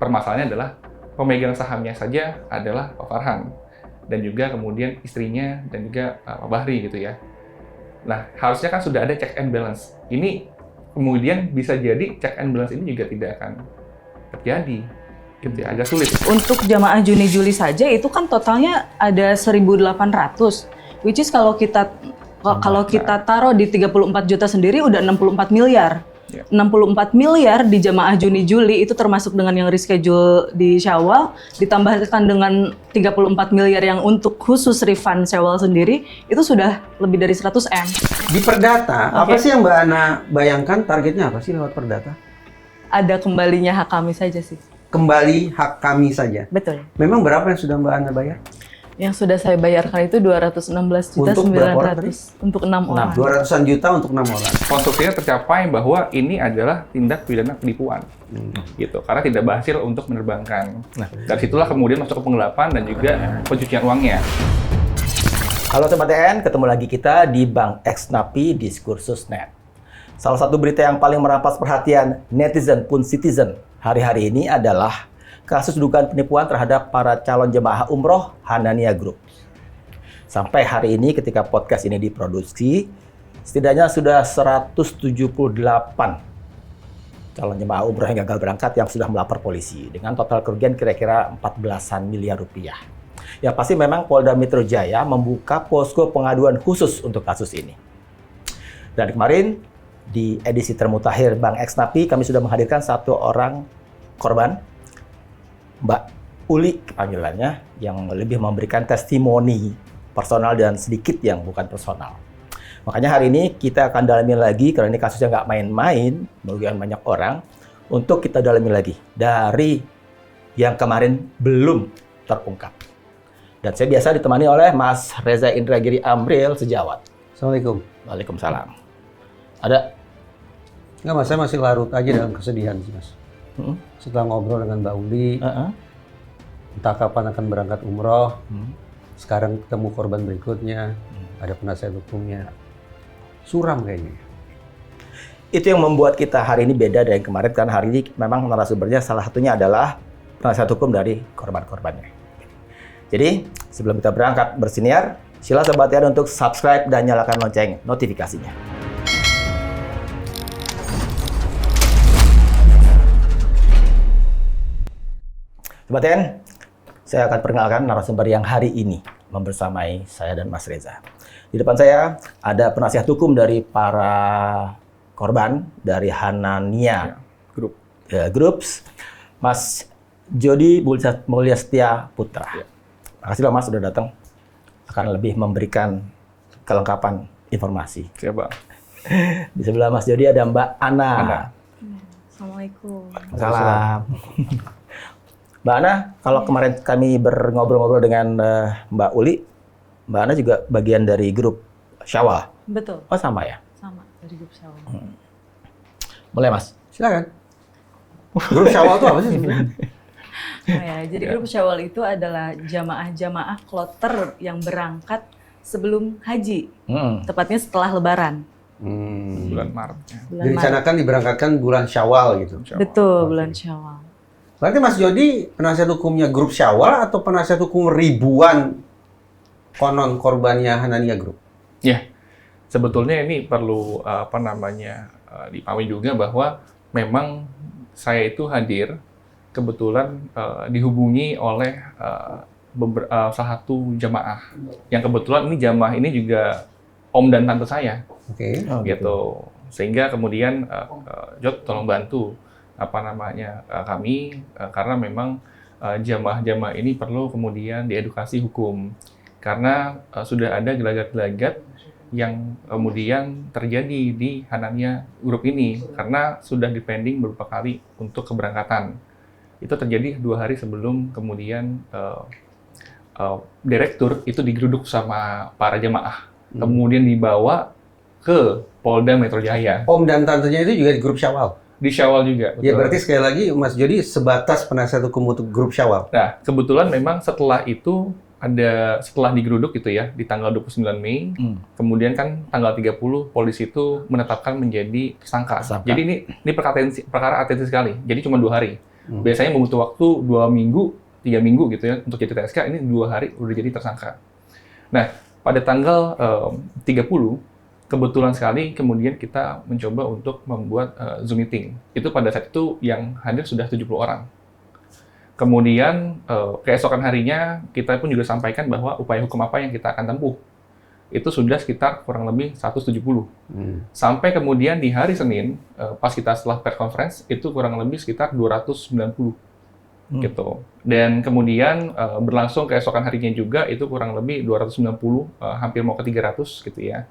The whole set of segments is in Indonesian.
permasalahannya adalah pemegang sahamnya saja adalah Pak Farhan dan juga kemudian istrinya dan juga Pak Bahri gitu ya. Nah, harusnya kan sudah ada check and balance. Ini kemudian bisa jadi check and balance ini juga tidak akan terjadi. Gitu ya, agak sulit. Untuk jamaah Juni-Juli saja itu kan totalnya ada 1.800, which is kalau kita taruh di 34 juta sendiri udah 64 miliar. Ya. 64 miliar di jamaah Juni-Juli itu termasuk dengan yang reschedule di Syawal, ditambahkan dengan 34 miliar yang untuk khusus refund Syawal sendiri, itu sudah lebih dari 100 M. Di Perdata, apa sih yang Mbak Ana bayangkan targetnya apa sih lewat Perdata? Ada kembalinya hak kami saja sih. Kembali hak kami saja. Betul. Memang berapa yang sudah Mbak Ana bayar? Yang sudah saya bayarkan itu 216 juta Untuk berapa orang 900 untuk 6 orang. 200-an juta untuk 6 orang. Konstruksinya tercapai bahwa ini adalah tindak pidana penipuan, gitu. Karena tidak berhasil untuk menerbangkan. Nah, dari situlah kemudian masuk ke penggelapan dan juga pencucian uangnya. Halo Sobat TN, ketemu lagi kita di Bank X Napi Diskursus.net. Salah satu berita yang paling merampas perhatian netizen pun citizen hari-hari ini adalah kasus dugaan penipuan terhadap para calon jemaah umroh Hanania Group. Sampai hari ini ketika podcast ini diproduksi, setidaknya sudah 178 calon jemaah umroh yang gagal berangkat yang sudah melapor polisi dengan total kerugian kira-kira 14-an miliar rupiah. Yang pasti memang Polda Metro Jaya membuka posko pengaduan khusus untuk kasus ini. Dan kemarin di edisi termutakhir Bank X Napi kami sudah menghadirkan satu orang korban, Mbak Uli panggilannya, yang lebih memberikan testimoni personal dan sedikit yang bukan personal. Makanya hari ini kita akan dalami lagi, karena ini kasusnya nggak main-main, merugikan banyak orang, untuk kita dalami lagi dari yang kemarin belum terungkap. Dan saya biasa ditemani oleh Mas Reza Indragiri Amril sejawat. Assalamualaikum. Waalaikumsalam. Ada? Enggak Mas, saya masih larut aja dalam kesedihan sih Mas. Setelah ngobrol dengan Mbak Uli, entah kapan akan berangkat umroh, sekarang ketemu korban berikutnya, ada penasihat hukumnya. Suram kayaknya. Itu yang membuat kita hari ini beda dari yang kemarin, karena hari ini memang narasumbernya salah satunya adalah penasihat hukum dari korban-korbannya. Jadi, sebelum kita berangkat bersiniar, sila Sobat TN untuk subscribe dan nyalakan lonceng notifikasinya. Sobat TN, saya akan perkenalkan narasumber yang hari ini membersamai saya dan Mas Reza. Di depan saya ada penasihat hukum dari para korban dari Hanania Groups, Mas Jody Mulyastia Putra. Makasih loh Mas sudah datang. Akan lebih memberikan kelengkapan informasi. Siapa? Di sebelah Mas Jody ada Mbak Ana. Assalamualaikum. Salam. Mbak Ana, kalau kemarin kami ngobrol-ngobrol dengan Mbak Uli, Mbak Ana juga bagian dari grup Syawal. Betul. Oh sama ya? Sama, dari grup Syawal. Mulai Mas. Silakan. Grup Syawal itu apa sih sebenarnya? Oh ya, jadi grup Syawal itu adalah jamaah-jamaah kloter yang berangkat sebelum haji, tepatnya setelah Lebaran. Bulan Maret. Direncanakan diberangkatkan bulan Syawal gitu. Betul, bulan Syawal. Berarti Mas Jody penasihat hukumnya grup Syawal atau penasihat hukum ribuan konon korbannya Hanania Group? Ya, sebetulnya ini perlu dipahami juga bahwa memang saya itu hadir kebetulan dihubungi oleh salah satu jamaah yang kebetulan ini jamaah ini juga om dan tante saya. Oke. Gitu. Sehingga kemudian Jod tolong bantu kami karena memang jamaah-jamaah ini perlu kemudian diedukasi hukum karena sudah ada gelagat-gelagat yang kemudian terjadi di Hanania Group ini karena sudah dipending beberapa kali untuk keberangkatan. Itu terjadi 2 hari sebelum kemudian direktur itu digeruduk sama para jamaah, kemudian dibawa ke Polda Metro Jaya. Om dan tantenya itu juga di grup Syawal? Di Syawal juga. Betul. Ya berarti sekali lagi Mas Jody sebatas penasihat hukum untuk grup Syawal. Nah, kebetulan memang setelah itu setelah digeruduk gitu ya, di tanggal 29 Mei, kemudian kan tanggal 30 polisi itu menetapkan menjadi tersangka. Jadi ini perkara atensi sekali. Jadi cuma 2 hari. Biasanya membutuh waktu 2 minggu, 3 minggu gitu ya untuk jadi TSK, ini 2 hari udah jadi tersangka. Nah, pada tanggal 30, kebetulan sekali kemudian kita mencoba untuk membuat Zoom meeting. Itu pada saat itu yang hadir sudah 70 orang. Kemudian keesokan harinya kita pun juga sampaikan bahwa upaya hukum apa yang kita akan tempuh. Itu sudah sekitar kurang lebih 170. Sampai kemudian di hari Senin, pas kita setelah press conference, itu kurang lebih sekitar 290. Gitu. Dan kemudian berlangsung keesokan harinya juga itu kurang lebih 290, hampir mau ke 300 gitu ya.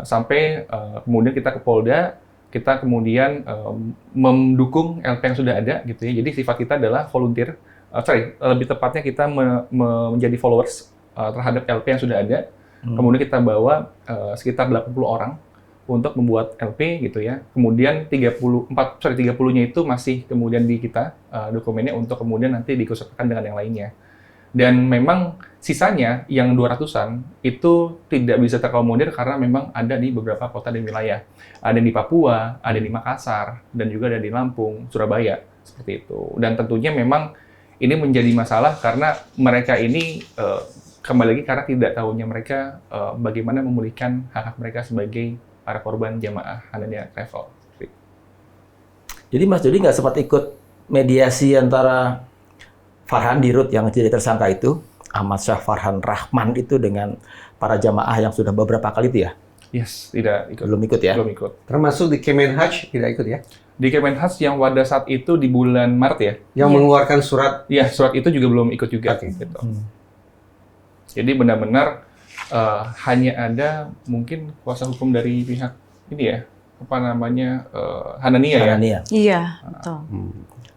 Sampai kemudian kita ke Polda, kita kemudian mendukung LP yang sudah ada gitu ya. Jadi sifat kita adalah volunteer, lebih tepatnya kita menjadi followers terhadap LP yang sudah ada. Kemudian kita bawa sekitar 80 orang untuk membuat LP gitu ya. Kemudian 30-nya itu masih kemudian di kita dokumennya untuk kemudian nanti diikutsertakan dengan yang lainnya. Dan memang sisanya yang 200-an itu tidak bisa terakomodir karena memang ada di beberapa kota dan wilayah. Ada di Papua, ada di Makassar, dan juga ada di Lampung, Surabaya, seperti itu. Dan tentunya memang ini menjadi masalah karena mereka ini kembali lagi karena tidak tahunya mereka bagaimana memulihkan hak-hak mereka sebagai para korban jamaah Hanania Travel. Jadi Mas Dodi nggak sempat ikut mediasi antara Farhan Dirut yang jadi tersangka itu, Ahmad Syah Farhan Rahman itu dengan para jamaah yang sudah beberapa kali itu ya? Yes, tidak ikut. Belum ikut ya? Belum ikut. Termasuk di Kemenhaj tidak ikut ya? Di Kemenhaj yang pada saat itu di bulan Maret ya? Yang mengeluarkan surat. Iya, surat itu juga belum ikut juga. Okay. Gitu. Jadi benar-benar hanya ada mungkin kuasa hukum dari pihak ini ya, apa namanya, Hanania ya? Hanania. Iya, betul.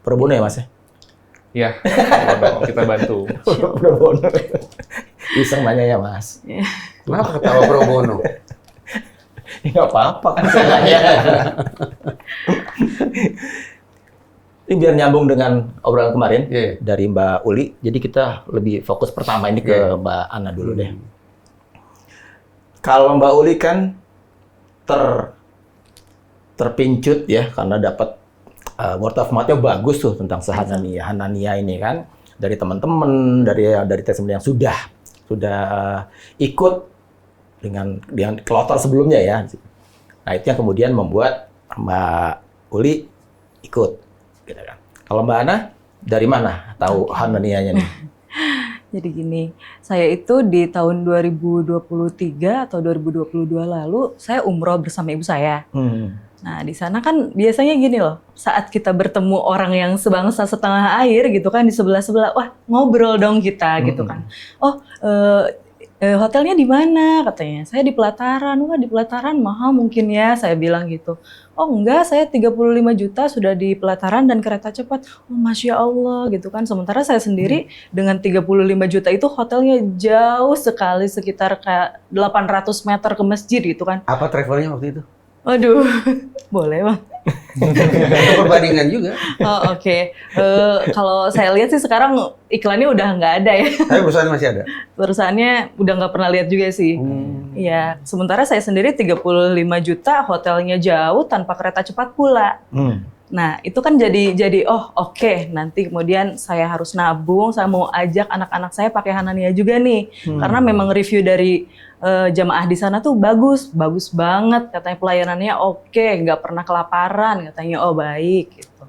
Pro bono ya Mas ya? Ya, kita bantu. Pro bono. Iseng nanya ya Mas. Kenapa ketawa pro bono? Nggak apa-apa kan saya nanya. Ini biar nyambung dengan obrolan kemarin dari Mbak Uli, jadi kita lebih fokus pertama ini ke Mbak Ana dulu deh. Kalau Mbak Uli kan terpincut ya karena dapat word of mouth-nya bagus tuh tentang Hanania ini kan dari teman-teman dari testimoni yang sudah ikut dengan kloter sebelumnya ya. Nah itu yang kemudian membuat Mbak Uli ikut. Gitu kan. Kalau Mbak Ana dari mana tahu Hananianya nih? Jadi gini, saya itu di tahun 2023 atau 2022 lalu saya umroh bersama ibu saya. Nah di sana kan biasanya gini loh, saat kita bertemu orang yang sebangsa setengah air gitu kan di sebelah-sebelah, wah ngobrol dong kita gitu kan. Oh hotelnya di mana katanya? Saya di Pelataran. Wah di Pelataran mahal mungkin ya, saya bilang gitu. Oh enggak, saya 35 juta sudah di Pelataran dan kereta cepat. Oh Masya Allah gitu kan. Sementara saya sendiri dengan 35 juta itu hotelnya jauh sekali, sekitar kayak 800 meter ke masjid gitu kan. Apa travelnya waktu itu? Waduh, boleh Bang. Perbandingan juga. Oh oke. Kalau saya lihat sih sekarang iklannya udah nggak ada ya. Tapi perusahaan masih ada? Perusahaannya udah nggak pernah lihat juga sih. Iya. Sementara saya sendiri 35 juta, hotelnya jauh tanpa kereta cepat pula. Nah itu kan jadi oh oke, nanti kemudian saya harus nabung, saya mau ajak anak-anak saya pakai Hanania juga nih. Karena memang review dari jamaah di sana tuh bagus banget, katanya pelayanannya oke, nggak pernah kelaparan, katanya oh baik gitu.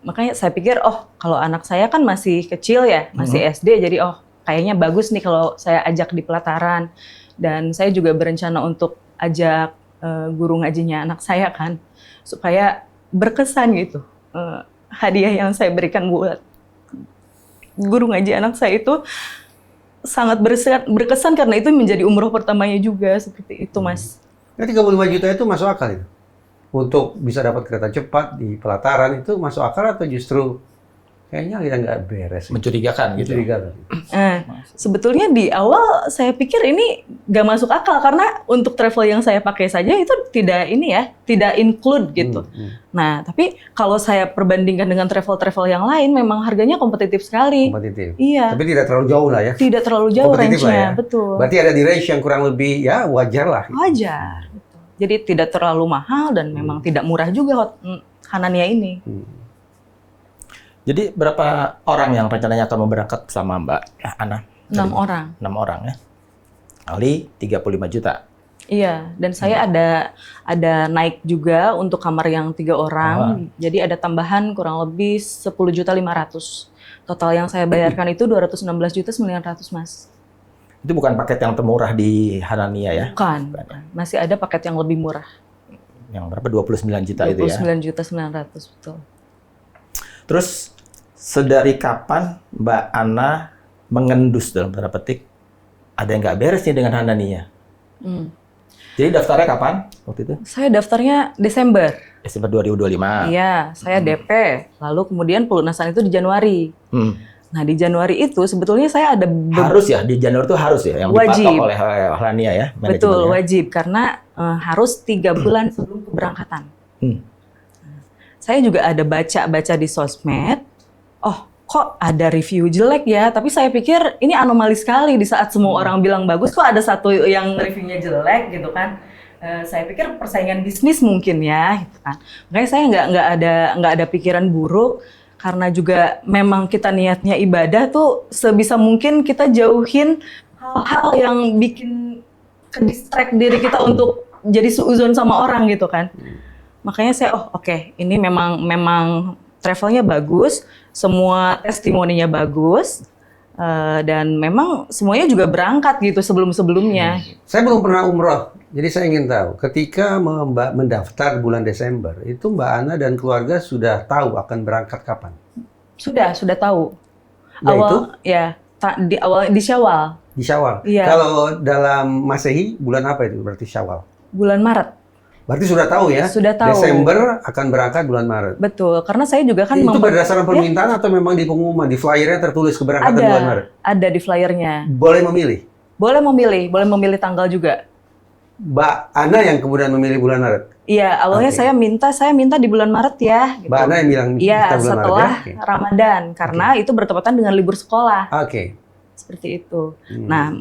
Makanya saya pikir oh kalau anak saya kan masih kecil ya, masih SD, jadi oh kayaknya bagus nih kalau saya ajak di Pelataran. Dan saya juga berencana untuk ajak guru ngajinya anak saya kan, supaya berkesan gitu. Hadiah yang saya berikan buat guru ngaji anak saya itu sangat berkesan karena itu menjadi umroh pertamanya juga, seperti itu Mas. Nah, 35 juta itu masuk akal itu? Untuk bisa dapat kereta cepat di Pelataran itu masuk akal atau justru kayaknya kita nggak beres? Mencurigakan gitu. Mencurigakan. Sebetulnya di awal saya pikir ini nggak masuk akal karena untuk travel yang saya pakai saja itu tidak include gitu. Nah, tapi kalau saya perbandingkan dengan travel-travel yang lain, memang harganya kompetitif sekali. Kompetitif. Iya. Tapi tidak terlalu jauh lah ya. Tidak terlalu jauh range-nya, ya. Betul. Berarti ada di range yang kurang lebih ya wajar lah. Wajar. Betul. Jadi tidak terlalu mahal dan memang tidak murah juga Hanania ini. Jadi berapa orang yang rencananya akan berangkat sama Mbak Ana? 6 orang. 6 orang ya. Kali 35 juta. Iya, dan saya ada naik juga untuk kamar yang 3 orang. Jadi ada tambahan kurang lebih 10.500.000. Total yang saya bayarkan itu 216.900.000, Mas. Itu bukan paket yang termurah di Hanania ya? Bukan. Masih ada paket yang lebih murah. Yang berapa? 29 juta itu ya? 29.900.000, betul. Terus sedari kapan Mbak Ana mengendus dalam tanda petik ada yang nggak beres nih dengan Hanania? Jadi daftarnya kapan waktu itu? Saya daftarnya Desember. Desember 2025. Iya, saya DP. Lalu kemudian pelunasan itu di Januari. Nah, di Januari itu sebetulnya saya ada harus ya, di Januari itu harus ya, yang wajib dipatok oleh Hanania ya? Betul, wajib. Karena harus 3 bulan sebelum keberangkatan. Saya juga ada baca-baca di sosmed, oh kok ada review jelek ya, tapi saya pikir ini anomali sekali di saat semua orang bilang bagus, kok ada satu yang reviewnya jelek gitu kan. Saya pikir persaingan bisnis mungkin ya, gitu kan. Makanya saya nggak ada pikiran buruk, karena juga memang kita niatnya ibadah tuh sebisa mungkin kita jauhin hal-hal yang bikin ke-distract diri kita untuk jadi suuzon sama orang gitu kan. Makanya saya oke, ini memang travelnya bagus, semua testimoninya bagus, dan memang semuanya juga berangkat gitu sebelum-sebelumnya. Saya belum pernah umroh, jadi saya ingin tahu, ketika mendaftar bulan Desember, itu Mbak Ana dan keluarga sudah tahu akan berangkat kapan? Sudah tahu. Yaitu? Di Syawal. Di Syawal? Iya. Kalau dalam Masehi, bulan apa itu berarti Syawal? Bulan Maret. Berarti sudah tahu ya? Sudah tahu. Desember akan berangkat bulan Maret. Betul, karena saya juga kan itu berdasarkan permintaan atau memang di pengumuman, di flyernya tertulis keberangkatan bulan Maret? Ada di flyernya. Boleh memilih? Boleh memilih tanggal juga. Mbak Ana yang kemudian memilih bulan Maret? Iya, awalnya saya minta di bulan Maret ya. Gitu. Mbak Ana yang bilang iya, kita bulan setelah Maret ya? Ramadan, karena itu bertepatan dengan libur sekolah. Oke. Seperti itu. Nah,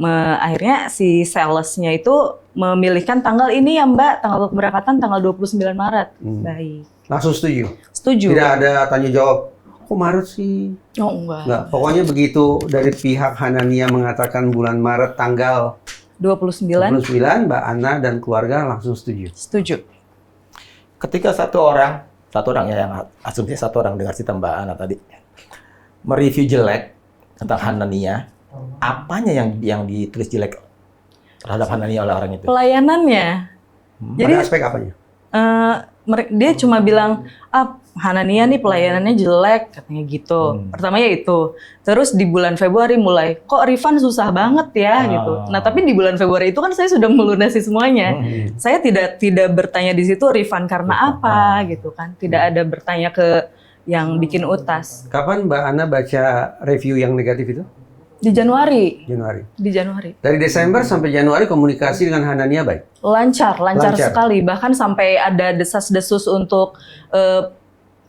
akhirnya si salesnya itu memilihkan tanggal ini ya Mbak, tanggal keberangkatan tanggal 29 Maret. Baik. Langsung setuju? Setuju. Tidak ada tanya jawab, kok Maret sih? Oh enggak. Enggak, pokoknya begitu dari pihak Hanania mengatakan bulan Maret tanggal 29, Mbak Ana dan keluarga langsung setuju? Setuju. Ketika satu orang ya, yang asumsinya satu orang dengar cerita Mbak Ana tadi, mereview jelek tentang Hanania, apanya yang ditulis jelek terhadap Hanania oleh orang itu? Pelayanannya. Jadi pada aspek apanya? Dia cuma bilang, Hanania nih pelayanannya jelek, katanya gitu. Pertamanya itu. Terus di bulan Februari mulai, kok refund susah banget ya gitu. Nah tapi di bulan Februari itu kan saya sudah melunasi semuanya. Saya tidak bertanya di situ refund karena apa gitu kan. Tidak ada bertanya ke yang bikin utas. Kapan Mbak Ana baca review yang negatif itu? Di Januari. Di Januari. Dari Desember sampai Januari komunikasi dengan Hanania baik? Lancar Sekali. Bahkan sampai ada desas-desus untuk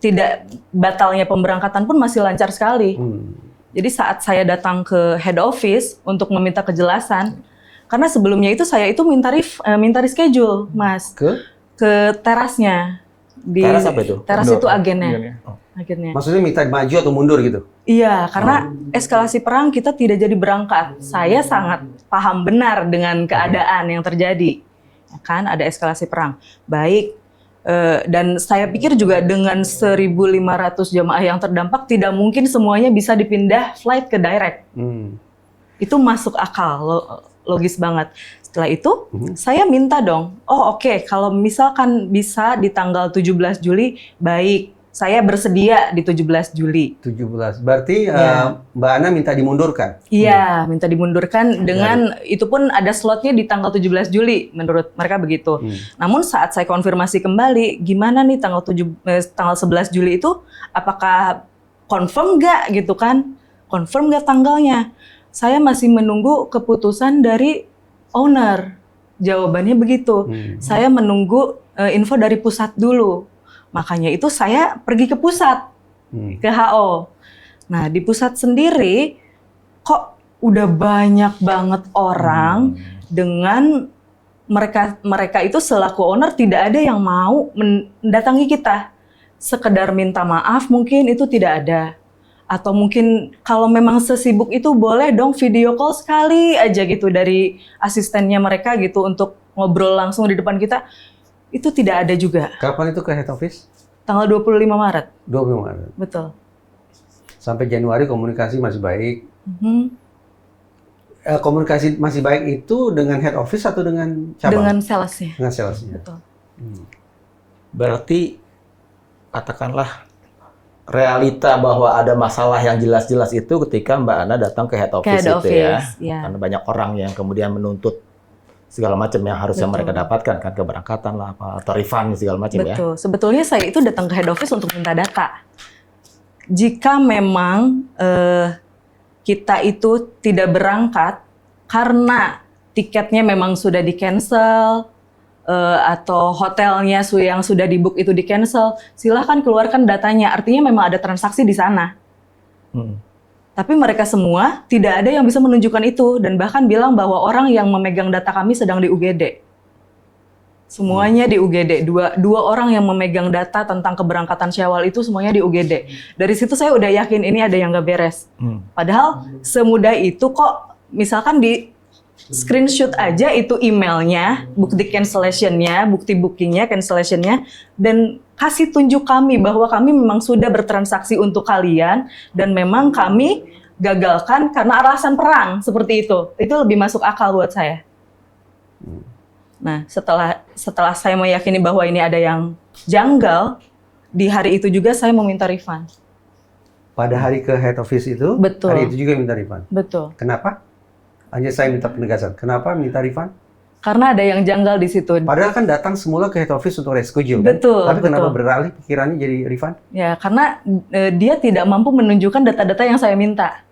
tidak batalnya pemberangkatan pun masih lancar sekali. Jadi saat saya datang ke head office untuk meminta kejelasan, karena sebelumnya itu saya itu minta reschedule, Mas. Ke terasnya. Teras apa itu? Teras itu agennya. Akhirnya. Maksudnya minta maju atau mundur gitu? Iya, karena eskalasi perang kita tidak jadi berangkat. Saya sangat paham benar dengan keadaan yang terjadi. Ya kan, ada eskalasi perang. Baik, dan saya pikir juga dengan 1.500 jamaah yang terdampak, tidak mungkin semuanya bisa dipindah flight ke direct. Itu masuk akal, logis banget. Setelah itu, saya minta dong, oke, kalau misalkan bisa di tanggal 17 Juli, baik. Saya bersedia di 17 Juli. 17. Berarti Mbak Ana minta dimundurkan? Iya, minta dimundurkan dengan itu pun ada slotnya di tanggal 17 Juli menurut mereka begitu. Namun saat saya konfirmasi kembali, gimana nih tanggal 11 Juli itu apakah confirm nggak gitu kan? Confirm nggak tanggalnya? Saya masih menunggu keputusan dari owner. Jawabannya begitu. Saya menunggu info dari pusat dulu. Makanya itu saya pergi ke pusat, ke HO. Nah, di pusat sendiri kok udah banyak banget orang dengan mereka itu selaku owner tidak ada yang mau mendatangi kita. Sekedar minta maaf mungkin itu tidak ada. Atau mungkin kalau memang sesibuk itu boleh dong video call sekali aja gitu dari asistennya mereka gitu untuk ngobrol langsung di depan kita. Itu tidak ada juga. Kapan itu ke head office? Tanggal 25 Maret. 25 Maret. Betul. Sampai Januari komunikasi masih baik. Komunikasi masih baik itu dengan head office atau dengan cabang? Dengan salesnya. Dengan salesnya. Betul. Berarti katakanlah realita bahwa ada masalah yang jelas-jelas itu ketika Mbak Ana datang ke head office itu ya. Karena banyak orang yang kemudian menuntut segala macam yang harusnya mereka dapatkan kan, keberangkatan lah apa atau refund segala macam ya. Betul. Sebetulnya saya itu datang ke head office untuk minta data. Jika memang kita itu tidak berangkat karena tiketnya memang sudah di-cancel, atau hotelnya yang sudah di-book itu di-cancel, silahkan keluarkan datanya. Artinya memang ada transaksi di sana. Tapi mereka semua tidak ada yang bisa menunjukkan itu dan bahkan bilang bahwa orang yang memegang data kami sedang di UGD. Semuanya di UGD. Dua orang yang memegang data tentang keberangkatan Syawal itu semuanya di UGD. Dari situ saya udah yakin ini ada yang nggak beres. Padahal semudah itu kok, misalkan di screenshot aja itu emailnya, bukti cancellationnya, bukti bookingnya, cancellationnya, dan kasih tunjuk kami bahwa kami memang sudah bertransaksi untuk kalian dan memang kami gagalkan karena alasan perang seperti itu. Itu lebih masuk akal buat saya. Nah, setelah saya meyakini bahwa ini ada yang janggal, di hari itu juga saya meminta refund. Pada hari ke head office itu, Betul. hari itu juga minta refund. Betul. Kenapa? Hanya saya minta penegasan. Kenapa minta refund? Karena ada yang janggal di situ. Padahal kan datang semula ke head office untuk reschedule kan? Betul. Tapi kenapa betul. beralih pikirannya jadi refund? Ya, karena dia tidak mampu menunjukkan data-data yang saya minta.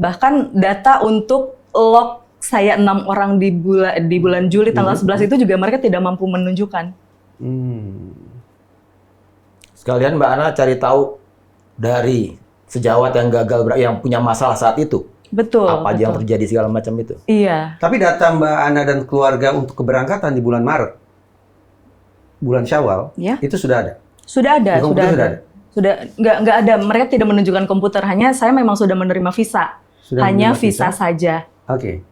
Bahkan data untuk log saya 6 orang di bulan Juli tanggal 11 itu juga mereka tidak mampu menunjukkan. Sekalian Mbak Ana cari tahu dari sejawat yang gagal, yang punya masalah saat itu. Betul. Apa aja yang terjadi segala macam itu. Iya. Tapi data Mbak Ana dan keluarga untuk keberangkatan di bulan Maret, bulan Syawal, Ya. itu sudah ada? Sudah ada, Di sudah komputer ada. Sudah nggak ada. Mereka tidak menunjukkan komputer. Hanya saya memang sudah menerima visa. Sudah Hanya menerima visa saja. Oke.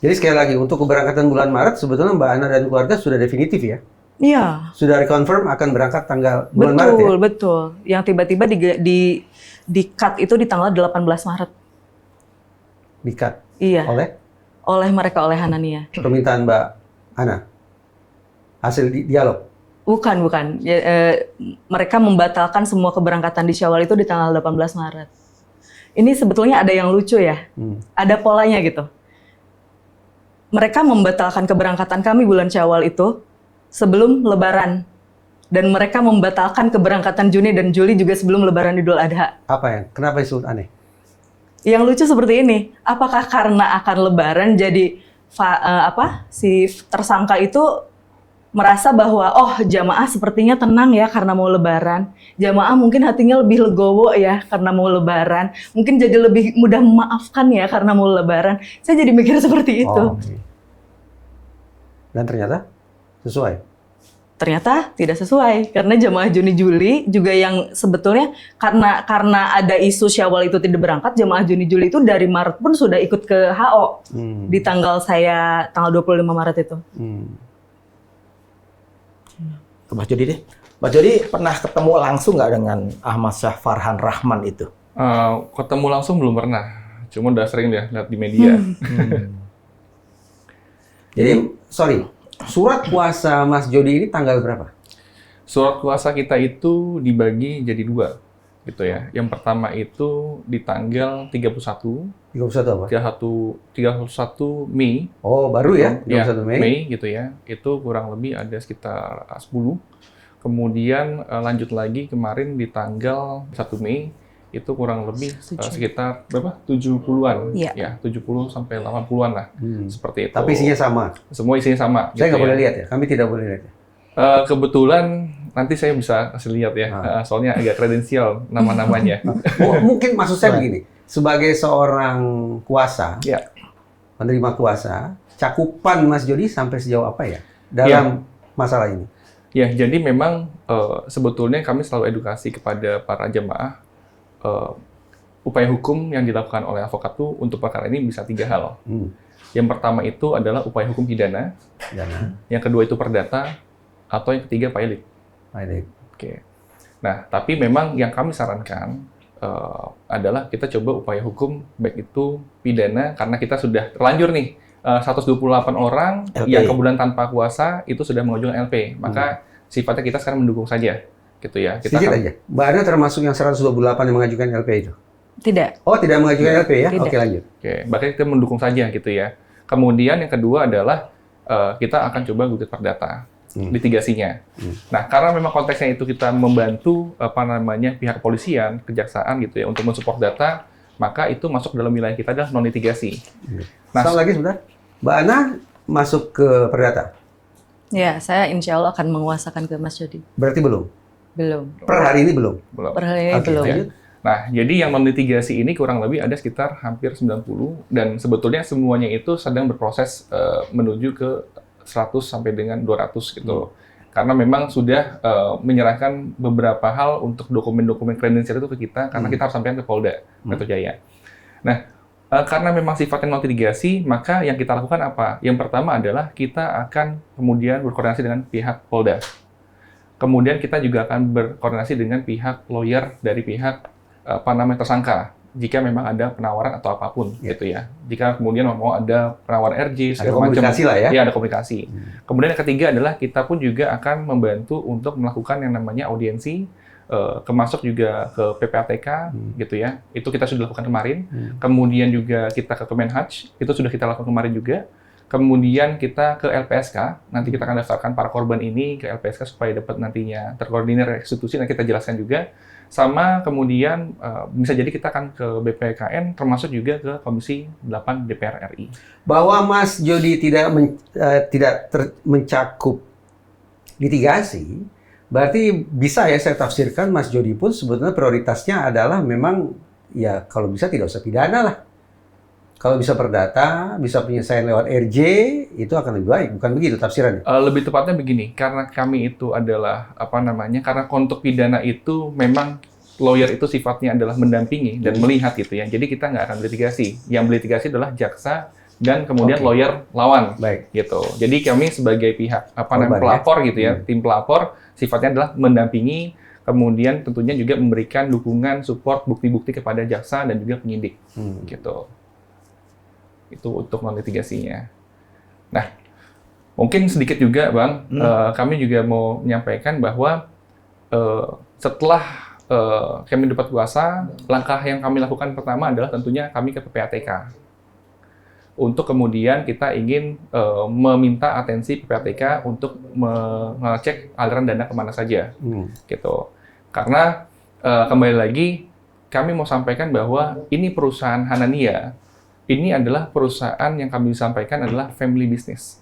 Jadi sekali lagi, untuk keberangkatan bulan Maret, sebetulnya Mbak Ana dan keluarga sudah definitif ya? Iya. Sudah reconfirm akan berangkat tanggal bulan Maret ya? Betul, betul. Yang tiba-tiba di cut itu di tanggal 18 Maret. Di-cut Iya. oleh Mereka, oleh Hanania. permintaan Mbak Ana? Hasil dialog? Bukan. Mereka membatalkan semua keberangkatan di Syawal itu di tanggal 18 Maret. Ini sebetulnya ada yang lucu ya. Ada polanya gitu. Mereka membatalkan keberangkatan kami bulan Syawal itu sebelum Lebaran. Dan mereka membatalkan keberangkatan Juni dan Juli juga sebelum Lebaran Idul Adha. Apa yang? Kenapa disebut aneh? Yang lucu seperti ini, apakah karena akan Lebaran jadi si tersangka itu merasa bahwa jamaah sepertinya tenang ya karena mau Lebaran, jamaah mungkin hatinya lebih legowo ya karena mau Lebaran, mungkin jadi lebih mudah memaafkan ya karena mau Lebaran. Saya jadi mikir seperti itu. Okay. Dan ternyata sesuai? Ternyata tidak sesuai karena jamaah Juni-Juli juga yang sebetulnya karena ada isu Syawal itu tidak berangkat, jamaah Juni-Juli itu dari Maret pun sudah ikut ke HO di tanggal 25 Maret itu. Ke Mbak Jody deh. Mbak Jody pernah ketemu langsung nggak dengan Ahmad Syah Farhan Rahman itu? Ketemu langsung belum pernah, cuma udah sering ya lihat di media. Jadi, sorry, surat kuasa Mas Jody ini tanggal berapa? Surat kuasa kita itu dibagi jadi 2, gitu ya. Yang pertama itu di tanggal 31 apa? 31 Mei. Oh, baru ya? 31 Mei. Gitu ya. Itu kurang lebih ada sekitar 10. Kemudian lanjut lagi kemarin di tanggal 1 Mei itu kurang lebih sekitar berapa? 70-an. Iya. Ya, 70 sampai 80-an lah. Seperti itu. Tapi isinya sama. Semua isinya sama. Saya nggak gitu boleh lihat ya? Kami tidak boleh lihat ya? Kebetulan nanti saya bisa kasih lihat ya. Soalnya agak kredensial nama-namanya. Mungkin maksud saya begini. Sebagai seorang kuasa, penerima kuasa, cakupan Mas Jody sampai sejauh apa ya dalam masalah ini? Ya, jadi memang sebetulnya kami selalu edukasi kepada para jemaah upaya hukum yang dilakukan oleh advokat tuh untuk perkara ini bisa 3 hal. Yang pertama itu adalah upaya hukum pidana, yang kedua itu perdata, atau yang ketiga pilot. Oke. Nah, tapi memang yang kami sarankan adalah kita coba upaya hukum baik itu pidana karena kita sudah terlanjur nih 128 orang LP. yang kemudian tanpa kuasa itu sudah mengajukan LP. Maka sifatnya kita sekarang mendukung saja gitu ya. Kita Sedikit aja. Mbak Ana termasuk yang 128 yang mengajukan LP itu? Tidak. Oh, tidak mengajukan LP ya? Tidak. Oke, lanjut. Oke, bahkan kita mendukung saja gitu ya. Kemudian yang kedua adalah kita akan coba gugat perdata litigasinya. Nah, karena memang konteksnya itu kita membantu pihak kepolisian, kejaksaan gitu ya untuk mensupport data, maka itu masuk dalam wilayah kita adalah non litigasi. Nah, Satu lagi sebentar. Mbak Ana masuk ke perdata. Ya, saya insya Allah akan menguasakan ke Mas Jody. Berarti belum? Belum. Per hari ini belum? belum. Per hari ini Oke, belum. lanjut. Nah, jadi yang non litigasi ini kurang lebih ada sekitar hampir 90 dan sebetulnya semuanya itu sedang berproses menuju ke 100 sampai dengan 200 gitu. Karena memang sudah menyerahkan beberapa hal untuk dokumen-dokumen kredensial itu ke kita karena kita harus sampaikan ke Polda Metro Jaya. Nah, karena memang sifatnya non litigasi, maka yang kita lakukan apa? Yang pertama adalah kita akan kemudian berkoordinasi dengan pihak Polda. Kemudian kita juga akan berkoordinasi dengan pihak lawyer dari pihak tersangka. Jika memang ada penawaran atau apapun gitu ya. Jika kemudian mau ada penawaran RJ, Ada komunikasi lah ya? Iya, ada komunikasi. Kemudian yang ketiga adalah kita pun juga akan membantu untuk melakukan yang namanya audiensi, kemasuk juga ke PPATK gitu ya. Itu kita sudah lakukan kemarin. Kemudian juga kita ke Kemenhaj, itu sudah kita lakukan kemarin juga. Kemudian kita ke LPSK, nanti kita akan daftarkan para korban ini ke LPSK supaya dapat nantinya terkoordinir restitusi, nanti kita jelaskan juga. Sama kemudian bisa jadi kita akan ke BPKN, termasuk juga ke Komisi 8 DPR RI. Bahwa Mas Jody tidak mencakup litigasi, berarti bisa ya saya tafsirkan Mas Jody pun sebetulnya prioritasnya adalah memang ya kalau bisa tidak usah pidana lah. Kalau bisa perdata, bisa penyelesaian lewat RJ, itu akan lebih baik. Bukan begitu tafsirannya? Lebih tepatnya begini, karena kami itu adalah, karena untuk pidana itu memang lawyer itu sifatnya adalah mendampingi dan melihat gitu ya. Jadi kita nggak akan litigasi. Yang litigasi adalah jaksa dan kemudian lawyer lawan. Baik. Gitu. Jadi kami sebagai pihak, Korban, pelapor ya? gitu ya, tim pelapor sifatnya adalah mendampingi, kemudian tentunya juga memberikan dukungan, support, bukti-bukti kepada jaksa dan juga penyidik. Gitu. Itu untuk non litigasinya. Nah, mungkin sedikit juga Bang, kami juga mau menyampaikan bahwa setelah kami dapat kuasa, langkah yang kami lakukan pertama adalah tentunya kami ke PPATK. Untuk kemudian kita ingin meminta atensi PPATK untuk mengecek aliran dana kemana saja. Gitu. Karena kembali lagi, kami mau sampaikan bahwa ini perusahaan Hanania, ini adalah perusahaan yang kami sampaikan adalah family business.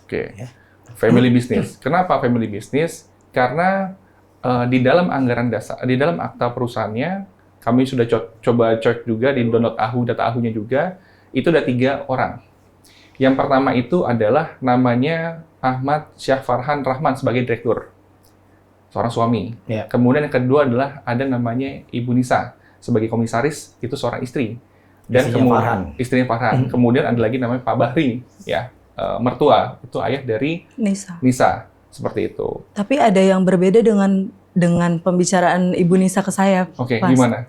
Oke. Family business. Kenapa family business? Karena di dalam anggaran dasar, di dalam akta perusahaannya, kami sudah coba cek juga di download data AHU-nya juga, itu ada 3 orang. Yang pertama itu adalah namanya Ahmad Syah Farhan Rahman sebagai direktur, seorang suami. Ya. Kemudian yang kedua adalah ada namanya Ibu Nisa sebagai komisaris, itu seorang istri. Dan istrinya Farhan. Kemudian ada lagi namanya Pak Bahri, ya, mertua, itu ayah dari Nisa, seperti itu. Tapi ada yang berbeda dengan pembicaraan Ibu Nisa ke saya. Oke, gimana?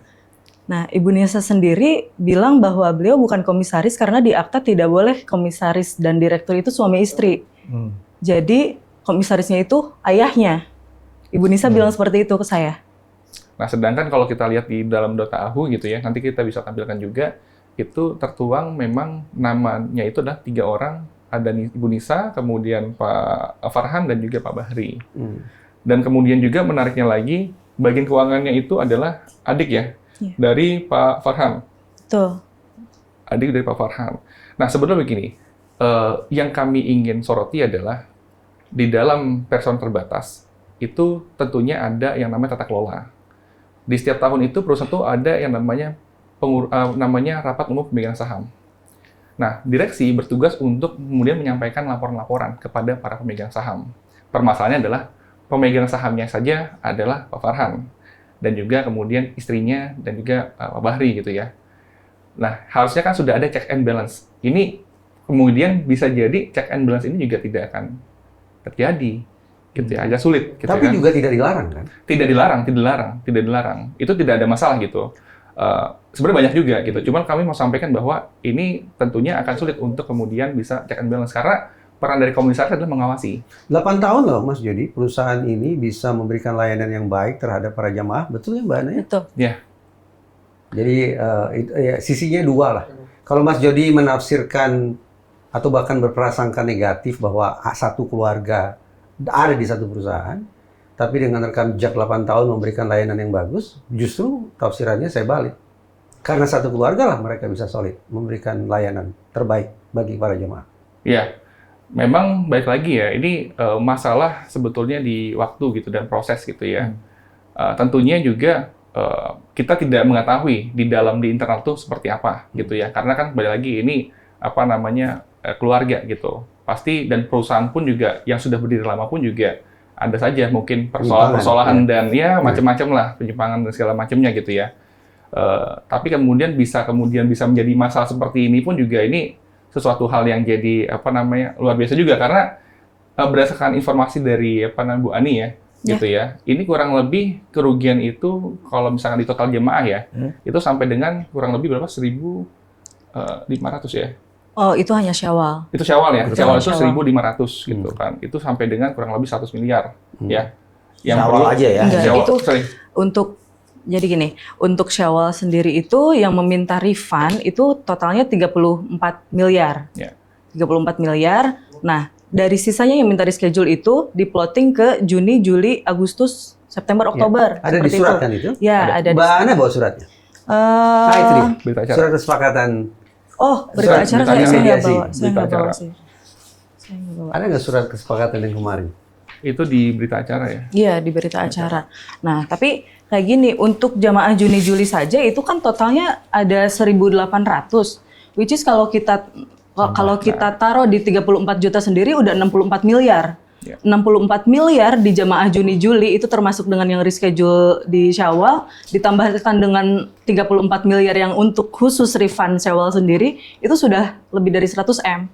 Nah, Ibu Nisa sendiri bilang bahwa beliau bukan komisaris karena di akta tidak boleh komisaris dan direktur itu suami istri. Jadi komisarisnya itu ayahnya. Ibu Nisa bilang seperti itu ke saya. Nah, sedangkan kalau kita lihat di dalam data AHU gitu ya, nanti kita bisa tampilkan juga, itu tertuang memang namanya itu adalah 3 orang, ada Ibu Nisa, kemudian Pak Farhan, dan juga Pak Bahri. Dan kemudian juga menariknya lagi, bagian keuangannya itu adalah adik ya, dari Pak Farhan. Betul. Adik dari Pak Farhan. Nah, sebetulnya begini, yang kami ingin soroti adalah, di dalam person terbatas, itu tentunya ada yang namanya tata kelola. Di setiap tahun itu perusahaan itu ada yang namanya rapat umum pemegang saham. Nah, direksi bertugas untuk kemudian menyampaikan laporan-laporan kepada para pemegang saham. Permasalahannya adalah pemegang sahamnya saja adalah Pak Farhan. dan juga kemudian istrinya dan juga Pak Bahri gitu ya. Nah, harusnya kan sudah ada check and balance. Ini kemudian bisa jadi check and balance ini juga tidak akan terjadi gitu ya, agak sulit gitu. Tapi kan. juga tidak dilarang kan? Tidak dilarang. Itu tidak ada masalah gitu. Sebenarnya banyak juga gitu. Cuman kami mau sampaikan bahwa ini tentunya akan sulit untuk kemudian bisa check and balance karena peran dari komisaris adalah mengawasi. 8 tahun loh Mas Jody, perusahaan ini bisa memberikan layanan yang baik terhadap para jamaah, betul ya Mbak Ana? Betul. Ya. Jadi sisinya dua lah. Kalau Mas Jody menafsirkan atau bahkan berprasangka negatif bahwa satu keluarga ada di satu perusahaan, tapi dengan rekam jejak 8 tahun memberikan layanan yang bagus, justru tafsirannya saya balik. Karena satu keluarga lah mereka bisa solid, memberikan layanan terbaik bagi para jemaah. Ya, memang baik lagi ya, ini masalah sebetulnya di waktu gitu dan proses gitu ya. Tentunya juga kita tidak mengetahui di internal tuh seperti apa gitu ya. Karena kan balik lagi ini keluarga gitu. Pasti dan perusahaan pun juga yang sudah berdiri lama pun juga ada saja mungkin persoalan dan ya macam-macam lah penyimpangan dan segala macamnya gitu ya. Tapi kemudian bisa menjadi masalah seperti ini pun juga ini sesuatu hal yang jadi luar biasa juga karena berdasarkan informasi dari Bu Ani ya gitu ya. Ini kurang lebih kerugian itu kalau misalkan di total jemaah ya itu sampai dengan kurang lebih berapa 1.500 ya. Oh, itu hanya Syawal. Itu Syawal ya. Syawal itu Syawal. 1.500 gitu kan. Itu sampai dengan kurang lebih 100 miliar ya. Yang Syawal aja ya. Enggak, Syawal, itu sorry. Jadi gini, untuk Syawal sendiri itu yang meminta refund itu totalnya 34 miliar. Ya. 34 miliar. Nah, dari sisanya yang minta reschedule itu diplotting ke Juni, Juli, Agustus, September, Oktober. Ada di Seperti surat itu. kan itu? Ya, ada di Mbak Ana bawa suratnya? Itu dia. Berita acara. Surat kesepakatan. Oh, berita acara berita saya nggak mediasi. bawa. Saya Berita nggak bawa acara. sih. Saya nggak bawa. Ada nggak surat kesepakatan yang kemarin? Itu di berita acara ya. Iya, di berita acara. Nah, tapi kayak gini, untuk jamaah Juni Juli saja itu kan totalnya ada 1.800. Which is kalau kita taruh di 34 juta sendiri udah 64 miliar. Ya. 64 miliar di jamaah Juni Juli itu termasuk dengan yang reschedule di Syawal, ditambahkan dengan 34 miliar yang untuk khusus refund Syawal sendiri, itu sudah lebih dari 100 M.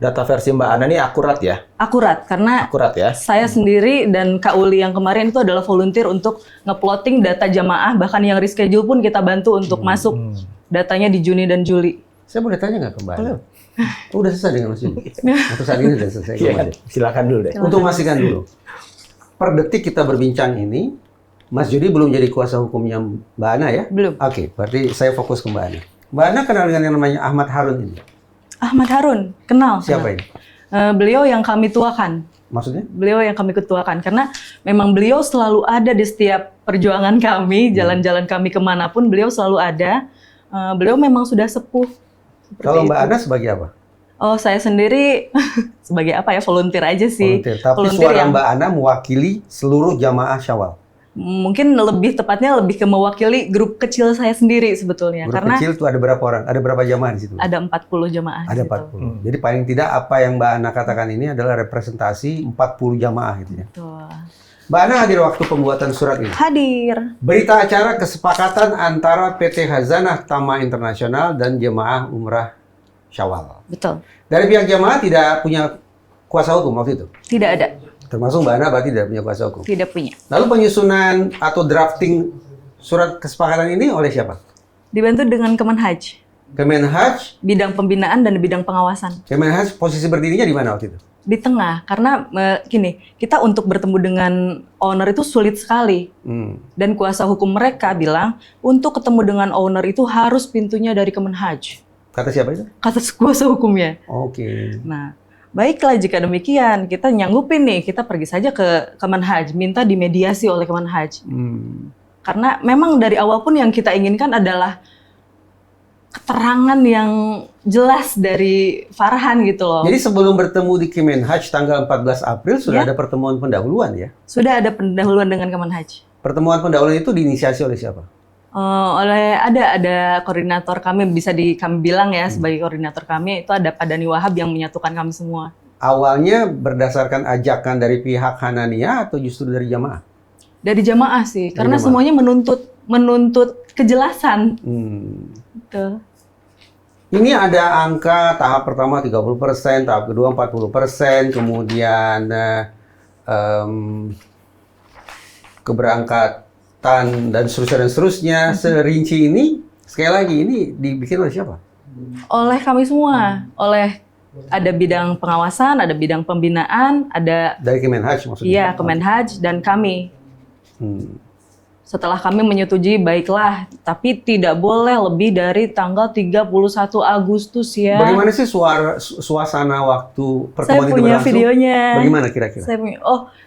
Data versi Mbak Ana ini akurat ya? Akurat, karena Akurat ya? saya sendiri dan Kak Uli yang kemarin itu adalah volunteer untuk nge-plotting data jamaah, bahkan yang reschedule pun kita bantu untuk masuk datanya di Juni dan Juli. Saya boleh tanya nggak ke Mbak Ana? Oh, udah selesai dengan Mas Jody? Atau saat ini sudah selesai? Iya, silakan dulu deh. Untuk memastikan dulu. Per detik kita berbincang ini, Mas Jody belum jadi kuasa hukumnya Mbak Ana ya? Belum. Oke, berarti saya fokus ke Mbak Ana. Mbak Ana kenal dengan yang namanya Ahmad Harun ini? Ahmad Harun, kenal. Siapa ini? Beliau yang kami tuakan. Maksudnya? Beliau yang kami ketuakan. Karena memang beliau selalu ada di setiap perjuangan kami, jalan-jalan kami kemanapun, beliau selalu ada. Beliau memang sudah sepuh. Kalau Mbak Ana sebagai apa? Oh, saya sendiri sebagai apa ya? Volunteer aja sih. Volunteer. Tapi Volunteer suara yang Mbak Ana mewakili seluruh jamaah Syawal. mungkin lebih tepatnya lebih ke mewakili grup kecil saya sendiri sebetulnya. Grup Karena kecil itu ada berapa orang? Ada berapa jamaah di situ? ada 40 jamaah. Ada gitu. 40. Jadi paling tidak apa yang Mbak Ana katakan ini adalah representasi 40 jamaah gitu ya. Betul. Mbak Ana hadir waktu pembuatan surat ini. Hadir. Berita acara kesepakatan antara PT Khazanah Tama Internasional dan jemaah Umrah Syawal. Betul. Dari pihak jemaah tidak punya kuasa hukum waktu itu. Tidak ada. Termasuk Mbak Ana berarti tidak punya kuasa hukum. Tidak punya. Lalu penyusunan atau drafting surat kesepakatan ini oleh siapa? Dibantu dengan Kemenhaj. Kemenhaj. Bidang pembinaan dan bidang pengawasan. Kemenhaj posisi berdirinya di mana waktu itu? Di tengah. Karena gini, kita untuk bertemu dengan owner itu sulit sekali. Dan kuasa hukum mereka bilang, untuk ketemu dengan owner itu harus pintunya dari Kemenhaj. Kata siapa itu? Kata kuasa hukumnya. Oke. Nah, baiklah jika demikian, kita nyanggupin nih, kita pergi saja ke Kemenhaj, minta dimediasi oleh Kemenhaj. Karena memang dari awal pun yang kita inginkan adalah keterangan yang jelas dari Farhan gitu loh. Jadi sebelum bertemu di Kemenhaj tanggal 14 April sudah ada pertemuan pendahuluan ya? Sudah ada pendahuluan dengan Kemenhaj. Pertemuan pendahuluan itu diinisiasi oleh siapa? Ada koordinator kami, bisa kami bilang ya sebagai koordinator kami, itu ada Pak Dani Wahab yang menyatukan kami semua. Awalnya berdasarkan ajakan dari pihak Hananiyah atau justru dari jamaah? Dari jamaah sih, Dari karena jamaah. semuanya menuntut kejelasan. Gitu. Ini ada angka tahap pertama 30%, tahap kedua 40%, kemudian keberangkatan dan seterusnya. Serinci ini, sekali lagi ini dibikin oleh siapa? Oleh kami semua, oleh ada bidang pengawasan, ada bidang pembinaan, ada Dari Kemenhaj maksudnya? iya Kemenhaj dan kami. Setelah kami menyetujui, baiklah, tapi tidak boleh lebih dari tanggal 31 Agustus ya. Bagaimana sih suasana waktu pertemuan Saya itu punya berlangsung? videonya. Bagaimana kira-kira? Saya punya,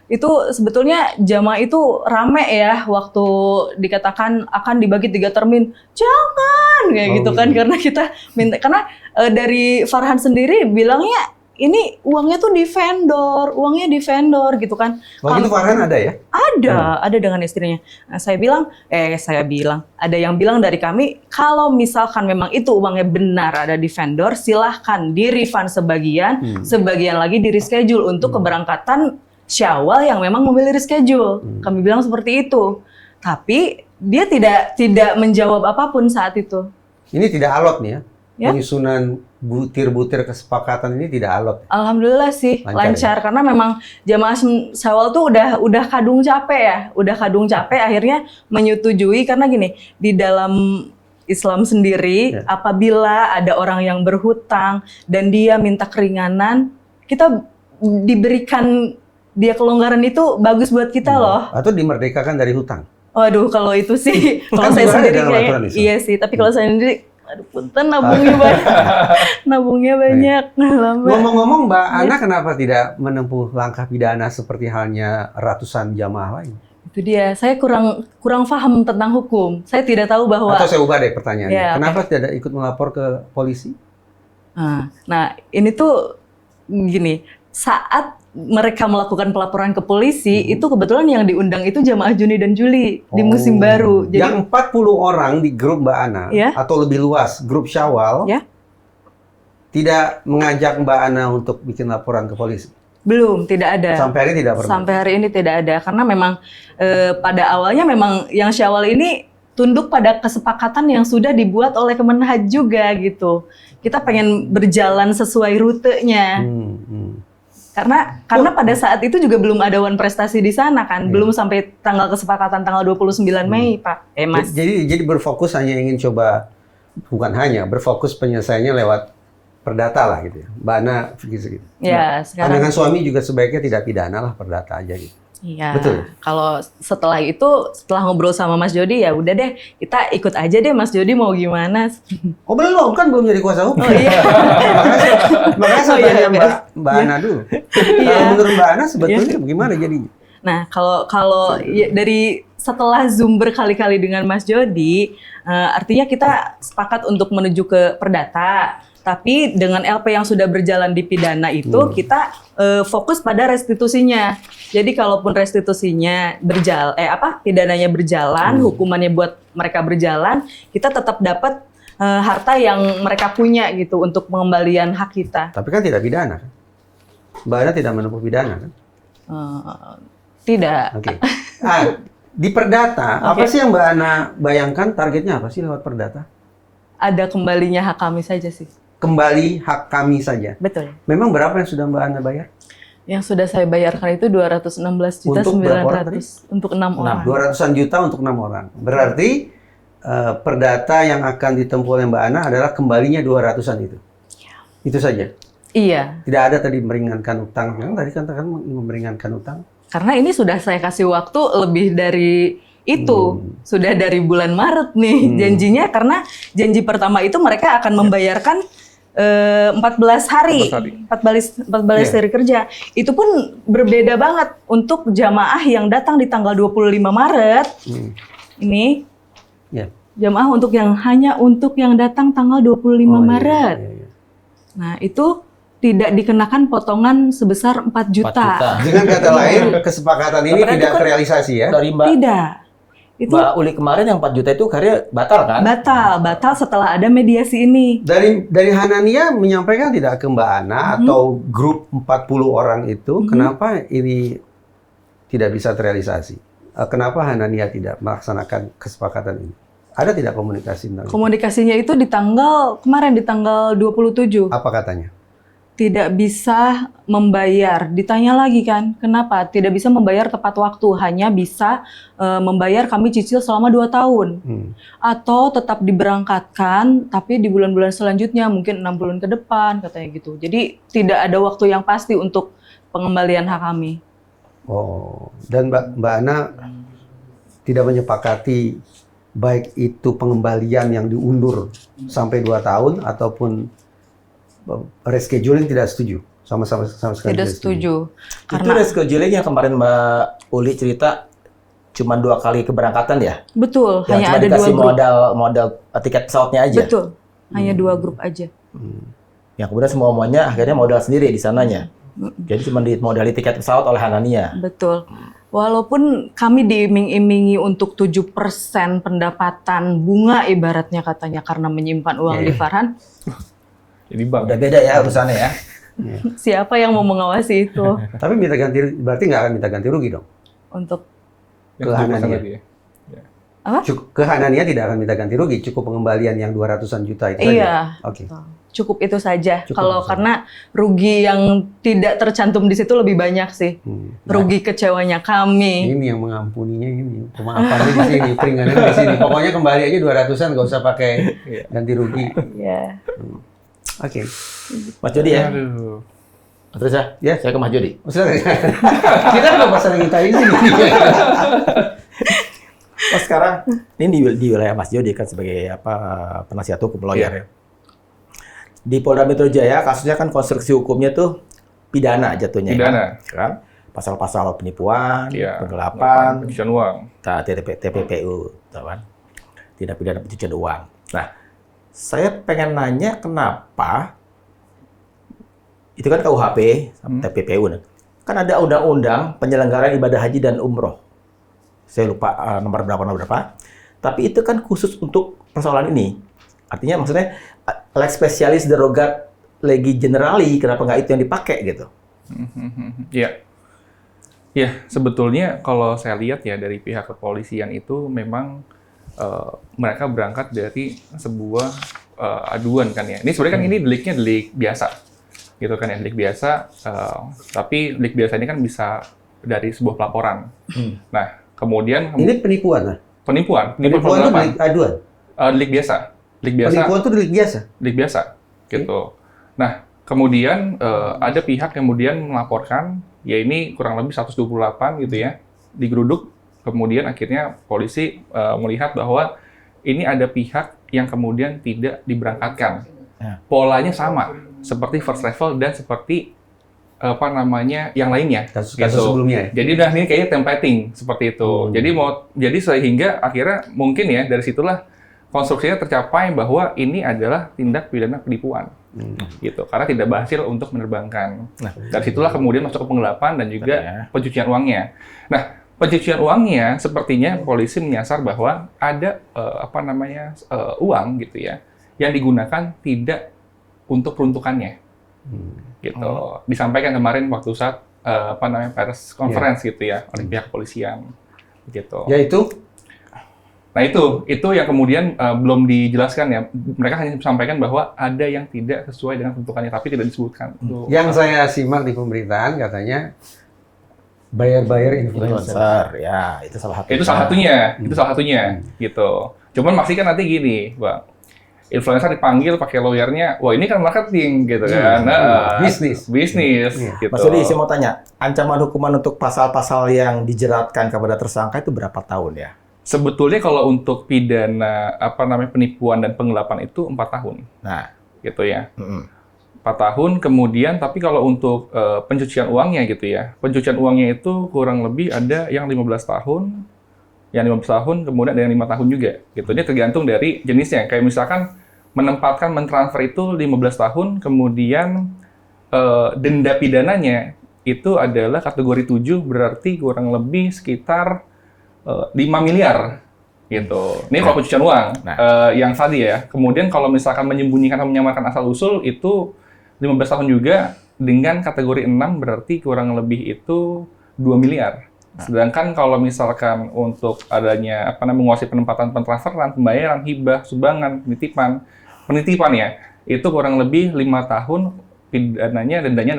itu sebetulnya jamaah itu rame ya waktu dikatakan akan dibagi 3 termin. Jangan kayak gitu kan, karena kita minta, karena dari Farhan sendiri bilangnya ini uangnya tuh di vendor, uangnya di vendor gitu kan. Waktu itu Farhan ada ya? Ada dengan istrinya. Nah, saya bilang, ada yang bilang dari kami, kalau misalkan memang itu uangnya benar ada di vendor, silahkan di-refund sebagian, sebagian lagi di-reschedule untuk keberangkatan Syawal yang memang memilih reschedule. Kami bilang seperti itu. Tapi dia tidak menjawab apapun saat itu. Ini tidak alot nih ya? Ya. Penyusunan butir-butir kesepakatan ini tidak alot. Alhamdulillah sih lancar ya? karena memang jamaah Syawal tuh udah kadung capek ya, akhirnya menyetujui karena gini, di dalam Islam sendiri apabila ada orang yang berhutang dan dia minta keringanan, kita diberikan dia kelonggaran itu bagus buat kita loh. Atau dimerdekakan dari hutang. Waduh, kalau itu sih kalau Kan saya sebenarnya sendiri dalam kayak aturan Islam. iya sih, tapi kalau saya sendiri aduh punten nabungnya banyak. Nabungnya banyak. Ngomong-ngomong Mbak Ana kenapa tidak menempuh langkah pidana seperti halnya ratusan jamaah lain? Itu dia, saya kurang paham tentang hukum. Saya tidak tahu bahwa Atau saya ubah deh pertanyaannya. Ya, kenapa tidak ikut melapor ke polisi? Nah, ini tuh gini, saat mereka melakukan pelaporan ke polisi, itu kebetulan yang diundang itu jamaah Juni dan Juli di musim baru. Jadi yang 40 orang di grup Mbak Ana, atau lebih luas, grup Syawal, tidak mengajak Mbak Ana untuk bikin laporan ke polisi? Belum, tidak ada. Sampai hari ini tidak pernah? Sampai hari ini tidak ada, karena memang pada awalnya memang yang Syawal ini tunduk pada kesepakatan yang sudah dibuat oleh Kemenhaj juga gitu. Kita pengen berjalan sesuai rutenya. Karena pada saat itu juga belum ada wan prestasi di sana kan, belum sampai tanggal kesepakatan tanggal 29 Mei, Pak. Mas. Jadi berfokus hanya ingin coba, bukan hanya, berfokus penyelesaiannya lewat perdata lah gitu ya. Mbak Ana gitu. Ya, sekarang dengan suami juga sebaiknya tidak pidana lah, perdata aja gitu. Iya. Betul. Kalau setelah ngobrol sama Mas Jody ya udah deh, kita ikut aja deh Mas Jody mau gimana. Oh belum, kan belum jadi kuasa hukum. Oh iya. Makanya saya tanya Mbak Ana dulu. Kalau menurut Mbak Ana sebetulnya bagaimana jadinya? Nah, kalau dari setelah Zoom berkali-kali dengan Mas Jody, artinya kita sepakat untuk menuju ke perdata. Tapi dengan LP yang sudah berjalan di pidana itu, kita fokus pada restitusinya. Jadi kalaupun restitusinya pidananya berjalan, hukumannya buat mereka berjalan, kita tetap dapat harta yang mereka punya gitu untuk pengembalian hak kita. Tapi kan tidak pidana kan? Mbak Ana tidak menempuh pidana kan? Tidak. Oke. Di perdata, apa sih yang Mbak Ana bayangkan targetnya apa sih lewat perdata? Ada kembalinya hak kami saja sih. Kembali hak kami saja. Betul. Memang berapa yang sudah Mbak Ana bayar? Yang sudah saya bayarkan itu 216.900 untuk 6 orang. 200-an juta untuk 6 orang. Berarti perdata yang akan ditempuh oleh Mbak Ana adalah kembalinya 200-an itu. Itu saja. Iya. Tidak ada tadi meringankan utang. Yang tadi kan meringankan utang. Karena ini sudah saya kasih waktu lebih dari itu. Sudah dari bulan Maret nih janjinya, karena janji pertama itu mereka akan membayarkan 14 hari hari kerja. Itu pun berbeda banget untuk jamaah yang datang di tanggal 25 Maret. Ini jamaah hanya untuk yang datang tanggal 25 Maret. Nah, itu tidak dikenakan potongan sebesar 4 juta. Dengan kata lain, kesepakatan ini tidak terrealisasi ya? Dari Mbak Tidak. Itu Mbak Uli kemarin yang 4 juta itu karya batal kan? Batal setelah ada mediasi ini. Dari Hanania menyampaikan tidak ke Mbak Ana atau grup 40 orang itu, kenapa ini tidak bisa terrealisasi? kenapa Hanania tidak melaksanakan kesepakatan ini? Ada tidak komunikasi tentang itu? Komunikasinya itu di tanggal 27. Apa katanya? Tidak bisa membayar. Ditanya lagi kan, kenapa? Tidak bisa membayar tepat waktu, hanya bisa membayar kami cicil selama 2 tahun. Atau tetap diberangkatkan, tapi di bulan-bulan selanjutnya, mungkin 6 bulan ke depan, katanya gitu. Jadi tidak ada waktu yang pasti untuk pengembalian hak kami. Oh, dan Mbak Ana tidak menyepakati baik itu pengembalian yang diundur sampai 2 tahun ataupun rescheduling tidak setuju, sama sekali Tidak setuju. Itu rescheduling yang kemarin Mbak Uli cerita cuma 2 kali keberangkatan ya? Betul, Yang hanya cuma ada 2 dikasih grup. modal tiket pesawatnya aja? Betul, hanya 2 grup aja. Yang kemudian semuanya akhirnya modal sendiri di sananya. Jadi cuma dimodali tiket pesawat oleh Hanania. Betul. Walaupun kami diiming-imingi untuk 7% pendapatan bunga ibaratnya katanya karena menyimpan uang di Farhan. Jadi bang. Udah beda ya urusannya ya. Siapa yang mau mengawasi itu Tapi minta ganti, berarti nggak akan minta ganti rugi dong? untuk Ke Hanania. Ke Hanania tidak akan minta ganti rugi, cukup pengembalian yang 200-an juta itu iya. saja. Oke. Cukup itu saja. Cukup Kalau itu saja. karena rugi yang tidak tercantum di situ lebih banyak sih. Rugi kecewanya kami. Ini yang mengampuninya ini, pemaafannya di sini, peringanan di sini. Pokoknya kembali aja 200-an, nggak usah pakai ganti rugi. Ya. Oke. Mas Jody ya? Aduh. Terus ya? Ya. Saya ke Mas Jody. Kita kan nggak pasang kita ini sini. Oh sekarang ini di wilayah Mas Jody kan sebagai penasihat hukum lawyer ya. Di Polda Metro Jaya kasusnya kan konstruksi hukumnya tuh pidana jatuhnya. Pidana. Kan? Pasal-pasal penipuan, Iya. penggelapan, Pencucian uang. TPPU, tahu kan? Tindak pidana pencucian uang. Nah, saya pengen nanya kenapa itu kan KUHP sama TPPU kan ada undang-undang penyelenggaraan ibadah haji dan umroh. Saya lupa nomor berapa. Tapi itu kan khusus untuk persoalan ini. Artinya maksudnya lex specialis derogat legi generali, kenapa nggak itu yang dipakai gitu? Iya. Ya, sebetulnya kalau saya lihat ya dari pihak kepolisian itu memang mereka berangkat dari sebuah aduan kan ya. Ini sebenarnya kan ini deliknya delik biasa, gitu kan ya, delik biasa. Tapi delik biasa ini kan bisa dari sebuah pelaporan. Nah, kemudian Ini penipuan, nah? penipuan Penipuan itu penggelapan. delik aduan. Delik biasa, Penipuan itu delik biasa. delik biasa, gitu. Nah, kemudian ada pihak yang kemudian melaporkan, ya ini kurang lebih 128 gitu ya, digeruduk. Kemudian akhirnya polisi melihat bahwa ini ada pihak yang kemudian tidak diberangkatkan. Polanya sama, seperti first travel dan seperti yang lainnya. Kasus gitu. sebelumnya ya? Jadi udah ini kayaknya templating seperti itu. Jadi sehingga akhirnya mungkin ya dari situlah konstruksinya tercapai bahwa ini adalah tindak pidana penipuan. Gitu. Karena tidak berhasil untuk menerbangkan. Nah, dari situlah kemudian masuk ke penggelapan dan juga pencucian uangnya. Nah, pencucian uangnya sepertinya polisi menyasar bahwa ada uang gitu ya yang digunakan tidak untuk peruntukannya. Gitu. Disampaikan kemarin waktu saat press conference gitu ya oleh pihak kepolisian. Gitu. Yaitu? Nah itu yang kemudian belum dijelaskan ya. Mereka hanya sampaikan bahwa ada yang tidak sesuai dengan peruntukannya, tapi tidak disebutkan. Yang saya simak di pemberitaan katanya bayar influencer. Ya, itu salah satunya. Itu salah satunya, gitu. Cuman maksudnya kan nanti gini, Bang. Influencer dipanggil pakai lawyernya, wah ini kan marketing gitu kan. Bisnis. Gitu. Mas Yudi, saya mau tanya, ancaman hukuman untuk pasal-pasal yang dijeratkan kepada tersangka itu berapa tahun ya? Sebetulnya kalau untuk pidana penipuan dan penggelapan itu 4 tahun. Nah, gitu ya. 4 tahun, kemudian tapi kalau untuk pencucian uangnya gitu ya. Pencucian uangnya itu kurang lebih ada yang 15 tahun, yang 15 tahun, kemudian ada yang 5 tahun juga. Gitu. Ini tergantung dari jenisnya. Kayak misalkan mentransfer itu 15 tahun, kemudian denda pidananya itu adalah kategori 7, berarti kurang lebih sekitar 5 miliar. Gitu. Ini kalau pencucian uang, yang tadi ya. Kemudian kalau misalkan menyembunyikan atau menyamarkan asal-usul, itu 15 tahun juga, dengan kategori 6 berarti kurang lebih itu 2 miliar. Sedangkan kalau misalkan untuk adanya menguasai penempatan, pentransferan, pembayaran, hibah, sumbangan, penitipan ya, itu kurang lebih 5 tahun pidananya, dendanya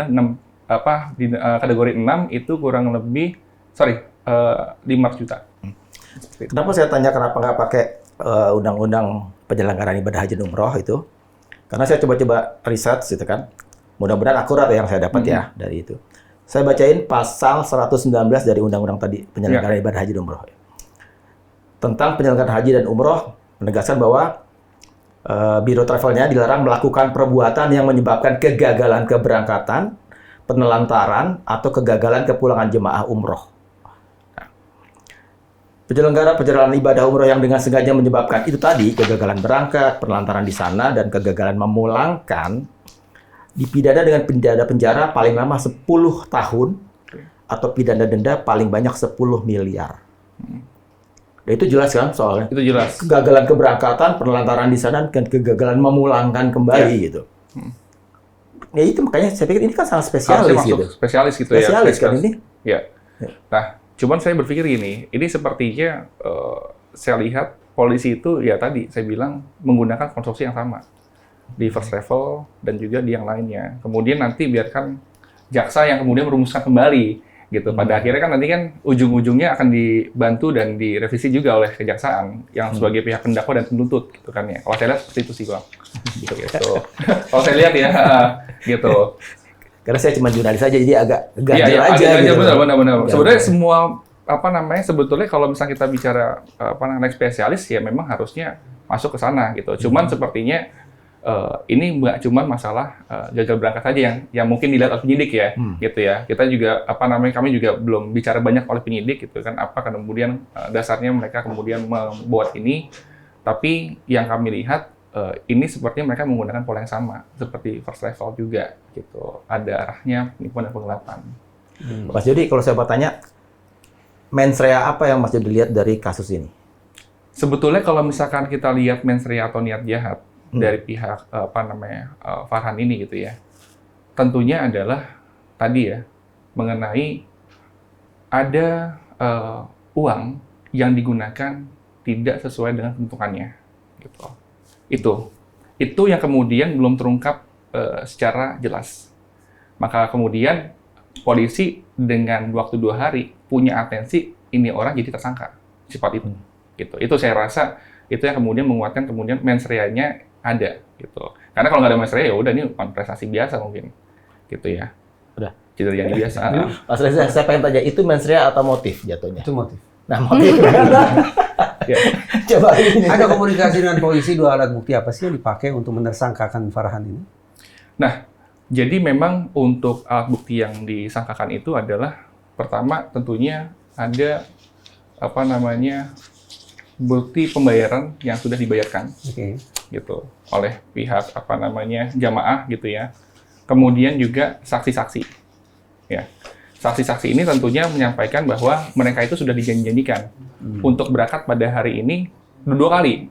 adalah kategori 6 itu kurang lebih 500 juta. Kenapa saya tanya kenapa nggak pakai undang-undang penyelenggaraan ibadah haji dan umroh itu? Karena saya coba-coba riset gitu kan. Mudah-mudahan akurat yang saya dapat ya dari itu. Saya bacain pasal 119 dari undang-undang tadi penyelenggaraan ibadah haji dan umroh. Tentang penyelenggaraan haji dan umroh menegaskan bahwa Biro Travelnya dilarang melakukan perbuatan yang menyebabkan kegagalan keberangkatan, penelantaran, atau kegagalan kepulangan jemaah umroh. Penyelenggara perjalanan ibadah umroh yang dengan sengaja menyebabkan itu tadi, kegagalan berangkat, penelantaran di sana, dan kegagalan memulangkan, dipidana dengan pidana penjara paling lama 10 tahun atau pidana denda paling banyak 10 miliar. Ya, itu jelas kan soalnya? Itu jelas. Kegagalan keberangkatan, penelantaran di sana, dan kegagalan memulangkan kembali gitu. Ya itu makanya saya pikir ini kan sangat spesialis gitu. Spesialis gitu spesialis ya. Kan ini? Ya. Nah, cuman saya berpikir ini sepertinya saya lihat polisi itu ya tadi saya bilang menggunakan konstruksi yang sama di first travel dan juga di yang lainnya. Kemudian nanti biarkan jaksa yang kemudian merumuskan kembali gitu. Pada akhirnya kan nanti kan ujung-ujungnya akan dibantu dan direvisi juga oleh kejaksaan yang sebagai pihak pendakwa dan penuntut gitu kan ya. Kalau saya lihat seperti itu sih Bang. Gitu. Kalau saya lihat ya gitu. Karena saya cuma jurnalis aja jadi agak ganjil ya, aja gitu. Benar. Sebenarnya semua sebetulnya kalau misalnya kita bicara spesialis ya memang harusnya masuk ke sana gitu. Cuman sepertinya ini nggak cuma masalah gagal berangkat saja yang mungkin dilihat oleh penyidik ya, gitu ya. Kita juga kami juga belum bicara banyak oleh penyidik gitu kan. Apa kemudian dasarnya mereka kemudian membuat ini, tapi yang kami lihat ini sepertinya mereka menggunakan pola yang sama seperti first travel juga gitu. Ada arahnya penipuan dan penggelapan. Mas Jody, kalau saya bertanya, mens rea apa yang Mas Jody lihat dari kasus ini? Sebetulnya kalau misalkan kita lihat mens rea atau niat jahat dari pihak Farhan ini gitu ya, tentunya adalah tadi ya mengenai ada uang yang digunakan tidak sesuai dengan peruntukannya gitu. Itu yang kemudian belum terungkap secara jelas. Maka kemudian polisi dengan waktu 2 hari punya atensi ini orang jadi tersangka cepat itu. Gitu. Itu saya rasa itu yang kemudian menguatkan kemudian mens rea-nya ada gitu. Karena kalau nggak ada mens rea ya udah ini prestasi biasa mungkin. Gitu ya. Udah. Cita yang biasa. Mas Reza, saya pengen tanya, itu mens rea atau motif jatuhnya? Itu motif. Nah, motif. Ya. Coba ini. Ada komunikasi dengan polisi, 2 alat bukti apa sih yang dipakai untuk menersangkakan Farhan ini? Nah, jadi memang untuk alat bukti yang disangkakan itu adalah pertama tentunya ada bukti pembayaran yang sudah dibayarkan, gitu, oleh pihak jamaah gitu ya. Kemudian juga saksi-saksi, ya. Saksi-saksi ini tentunya menyampaikan bahwa mereka itu sudah dijanjikan untuk berangkat pada hari ini 2 kali,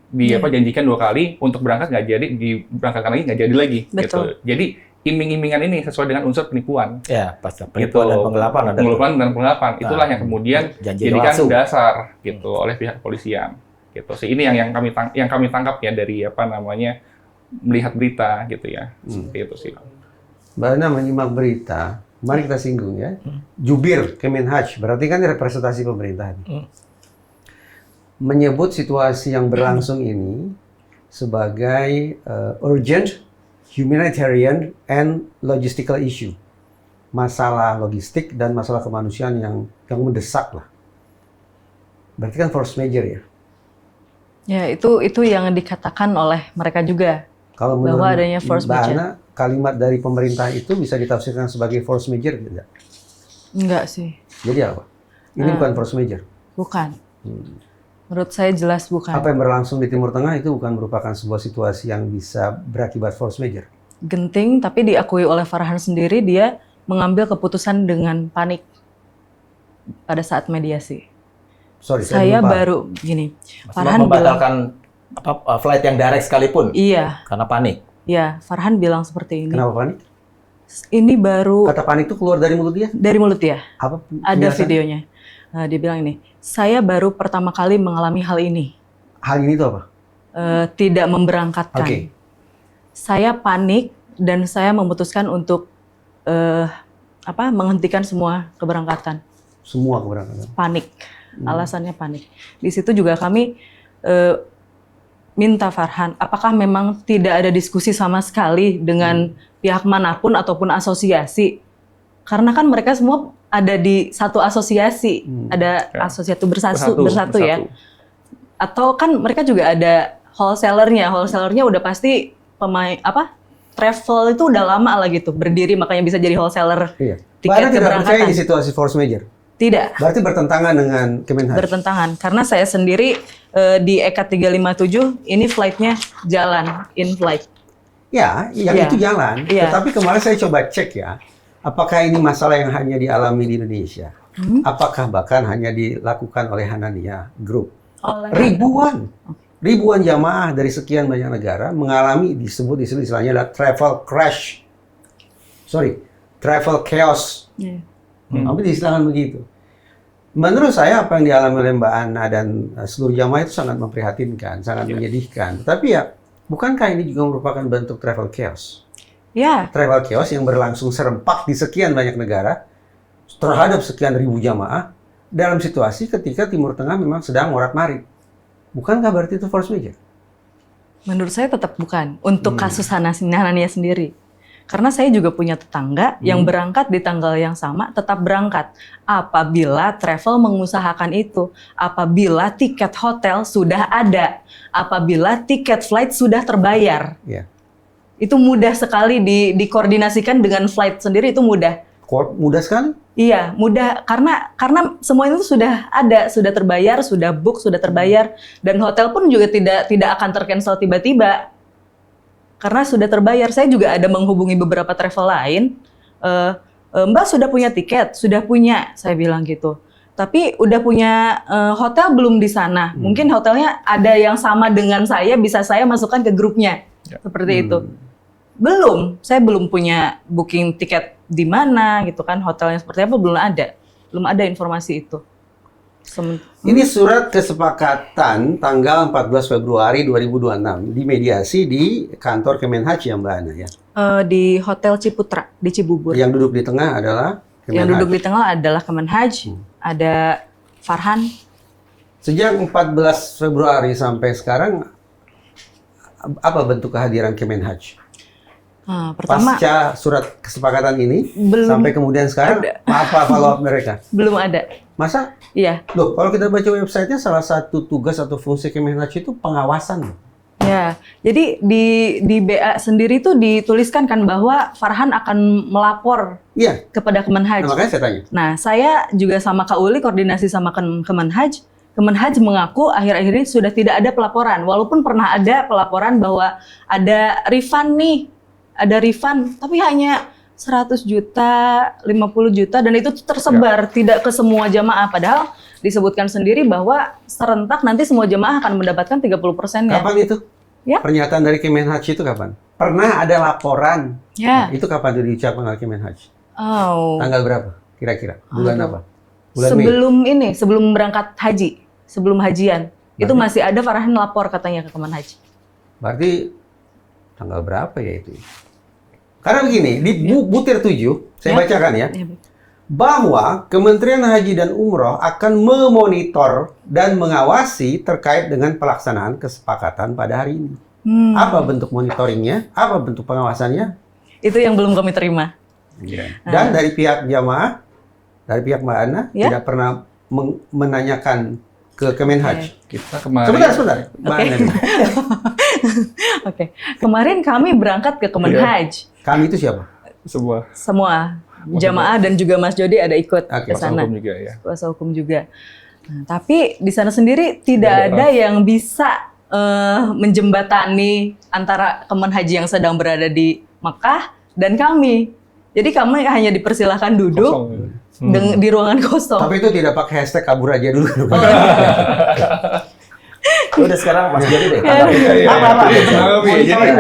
janjikan 2 kali untuk berangkat nggak jadi, diberangkatkan lagi nggak jadi lagi, gitu. Jadi iming-imingan ini sesuai dengan unsur penipuan. Ya, pasti penipuan dan penggelapan ada. Pengelapan dan penggelapan, itulah yang kemudian dijadikan dasar gitu oleh pihak kepolisian. Gitu. Ini yang kami tangkap ya dari melihat berita gitu ya. Seperti itu sih. Mbak Ana menyimak berita, mari kita singgung ya. Jubir Kemenhaj, berarti kan representasi pemerintahan. Menyebut situasi yang berlangsung ini sebagai urgent humanitarian and logistical issue. Masalah logistik dan masalah kemanusiaan yang mendesak lah. Berarti kan force major ya? Ya, itu yang dikatakan oleh mereka juga. Kalau bahwa adanya force major. Ana, kalimat dari pemerintah itu bisa ditafsirkan sebagai force major tidak? Enggak sih. Jadi apa? Ini bukan force major? Bukan. Menurut saya jelas bukan. Apa yang berlangsung di Timur Tengah itu bukan merupakan sebuah situasi yang bisa berakibat force major? Genting, tapi diakui oleh Farhan sendiri, dia mengambil keputusan dengan panik pada saat mediasi. Sorry, saya baru gini. Farhan membatalkan flight yang direct sekalipun. Iya. Karena panik. Iya, Farhan bilang seperti ini. Kenapa panik? Ini baru. Kata panik itu keluar dari mulut dia? Dari mulut dia. Apa? Ada videonya. Nah, dia bilang ini, saya baru pertama kali mengalami hal ini. Hal ini itu apa? Tidak memberangkatkan. Oke. Saya panik dan saya memutuskan untuk menghentikan semua keberangkatan. Semua keberangkatan. Panik, alasannya panik. Di situ juga kami minta Farhan, apakah memang tidak ada diskusi sama sekali dengan pihak manapun ataupun asosiasi? Karena kan mereka semua ada di satu asosiasi, ada asosiasi bersatu ya. Atau kan mereka juga ada wholesalernya udah pasti travel itu udah lama lah gitu berdiri, makanya bisa jadi wholesaler tiket tidak keberangkatan. percaya di situasi force majeure? Tidak. Berarti bertentangan dengan Kemenhaj? Bertentangan, karena saya sendiri di EK 357 ini flightnya jalan, in flight. Ya, itu jalan. Tetapi kemarin saya coba cek ya, apakah ini masalah yang hanya dialami di Indonesia? Apakah bahkan hanya dilakukan oleh Hanania Group? Ribuan jamaah dari sekian banyak negara mengalami disebut istilahnya adalah travel chaos. Tapi diistilahkan begitu. Menurut saya apa yang dialami oleh Mbak Ana dan seluruh jamaah itu sangat memprihatinkan, sangat menyedihkan. Tapi ya, bukankah ini juga merupakan bentuk travel chaos? Ya. Travel chaos yang berlangsung serempak di sekian banyak negara terhadap sekian ribu jamaah dalam situasi ketika Timur Tengah memang sedang morat-marit. Bukankah berarti itu force majeure? Menurut saya tetap bukan. Untuk kasus Hanania sendiri. Karena saya juga punya tetangga yang berangkat di tanggal yang sama, tetap berangkat. Apabila travel mengusahakan itu. Apabila tiket hotel sudah ada. Apabila tiket flight sudah terbayar. Itu mudah sekali dikoordinasikan dengan flight sendiri, itu mudah. Mudah sekali? Iya, mudah. Karena semua itu sudah ada, sudah terbayar, sudah book, sudah terbayar. Dan hotel pun juga tidak akan tercancel tiba-tiba. Karena sudah terbayar. Saya juga ada menghubungi beberapa travel lain. Mbak sudah punya tiket? Sudah punya, saya bilang gitu. Tapi udah punya hotel belum di sana? Mungkin hotelnya ada yang sama dengan saya, bisa saya masukkan ke grupnya. Seperti itu. Belum, saya belum punya booking tiket di mana gitu kan, hotelnya seperti apa, belum ada informasi itu. Ini surat kesepakatan tanggal 14 Februari 2026 dimediasi di kantor Kemenhaj ya Mbak Ana ya? Di Hotel Ciputra di Cibubur. Yang duduk di tengah adalah Kemenhaj. Yang duduk di tengah adalah Kemenhaj, ada Farhan. Sejak 14 Februari sampai sekarang apa bentuk kehadiran Kemenhaj? Pertama, pasca surat kesepakatan ini sampai kemudian sekarang apa follow-up mereka? Belum ada. Masa? Iya. Loh, kalau kita baca websitenya salah satu tugas atau fungsi Kemenhaj itu pengawasan. Ya, jadi di BA sendiri itu dituliskan kan bahwa Farhan akan melapor kepada Kemenhaj. Nah, makanya saya tanya. Nah, saya juga sama Kak Uli koordinasi sama Kemenhaj. Kemenhaj mengaku akhir-akhir ini sudah tidak ada pelaporan. Walaupun pernah ada pelaporan bahwa ada refund nih. Ada refund, tapi hanya 100 juta, 50 juta, dan itu tersebar, tidak ke semua jamaah. Padahal disebutkan sendiri bahwa serentak nanti semua jamaah akan mendapatkan 30%-nya. Kapan itu? Pernyataan dari Kemenhaj itu kapan? Pernah ada laporan. Nah, itu kapan itu diucapkan oleh Kemenhaj? Tanggal berapa? Kira-kira? Bulan apa? Bulan Mei? Sebelum berangkat haji, sebelum hajian. Itu masih ada Farhan lapor katanya ke Kemenhaj. Berarti tanggal berapa ya itu? Karena begini, di butir 7, saya bacakan ya, bahwa Kementerian Haji dan Umroh akan memonitor dan mengawasi terkait dengan pelaksanaan kesepakatan pada hari ini. Apa bentuk monitoringnya? Apa bentuk pengawasannya? Itu yang belum kami terima. Dan dari pihak jamaah, dari pihak Mbak Ana, tidak pernah menanyakan ke Kemenhaj. Kita kemarin... Sebentar. Mbak Ana. Oke. Kemarin kami berangkat ke Kemenhaj. Kami itu siapa? Semua jamaah dan juga Mas Jody ada ikut ke sana. Kuasa hukum juga ya. Kuasa hukum juga. Nah, tapi di sana sendiri tidak ada yang bisa menjembatani antara Kemenhaj yang sedang berada di Mekah dan kami. Jadi kami hanya dipersilahkan duduk di ruangan kosong. Tapi itu tidak pakai hashtag kabur aja dulu. Udah sekarang Mas Jody deh. Jadi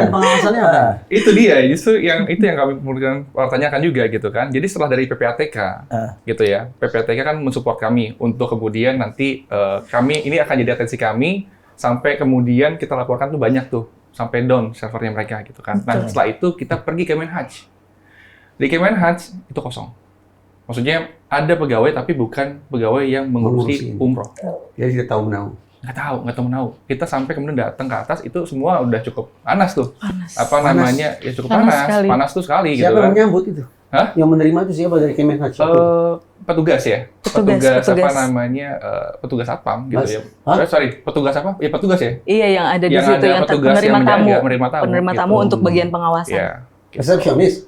pengawasannya apa? itu dia, justru yang kami kemudian pertanyakan juga gitu kan. Jadi setelah dari PPATK gitu ya, PPATK kan mensupport kami untuk kemudian nanti kami ini akan jadi atensi kami sampai kemudian kita laporkan tuh banyak tuh sampai down servernya mereka gitu kan. Nah setelah itu kita pergi ke Kemenhaj. Di Kemenhaj itu kosong. Maksudnya ada pegawai tapi bukan pegawai yang mengurusi umroh. Jadi tidak tahu menau. Nggak tahu menau. Kita sampai kemudian datang ke atas itu semua udah cukup panas tuh. Panas. Namanya ya cukup Panas panas. sekali. Panas tuh sekali Siapa gitu yang kan. menyambut itu? Hah? Yang menerima itu siapa dari Kemenhaj? Petugas ya. Petugas. Apa namanya? Petugas satpam gitu Mas? ya. Hah? Sorry, petugas apa? Ya petugas ya. Iya, yang ada di Yang situ ada yang petugas penerima yang tamu. menjaga, menerima tamu Tamu gitu. untuk bagian pengawasan. Ya. Resepsionis.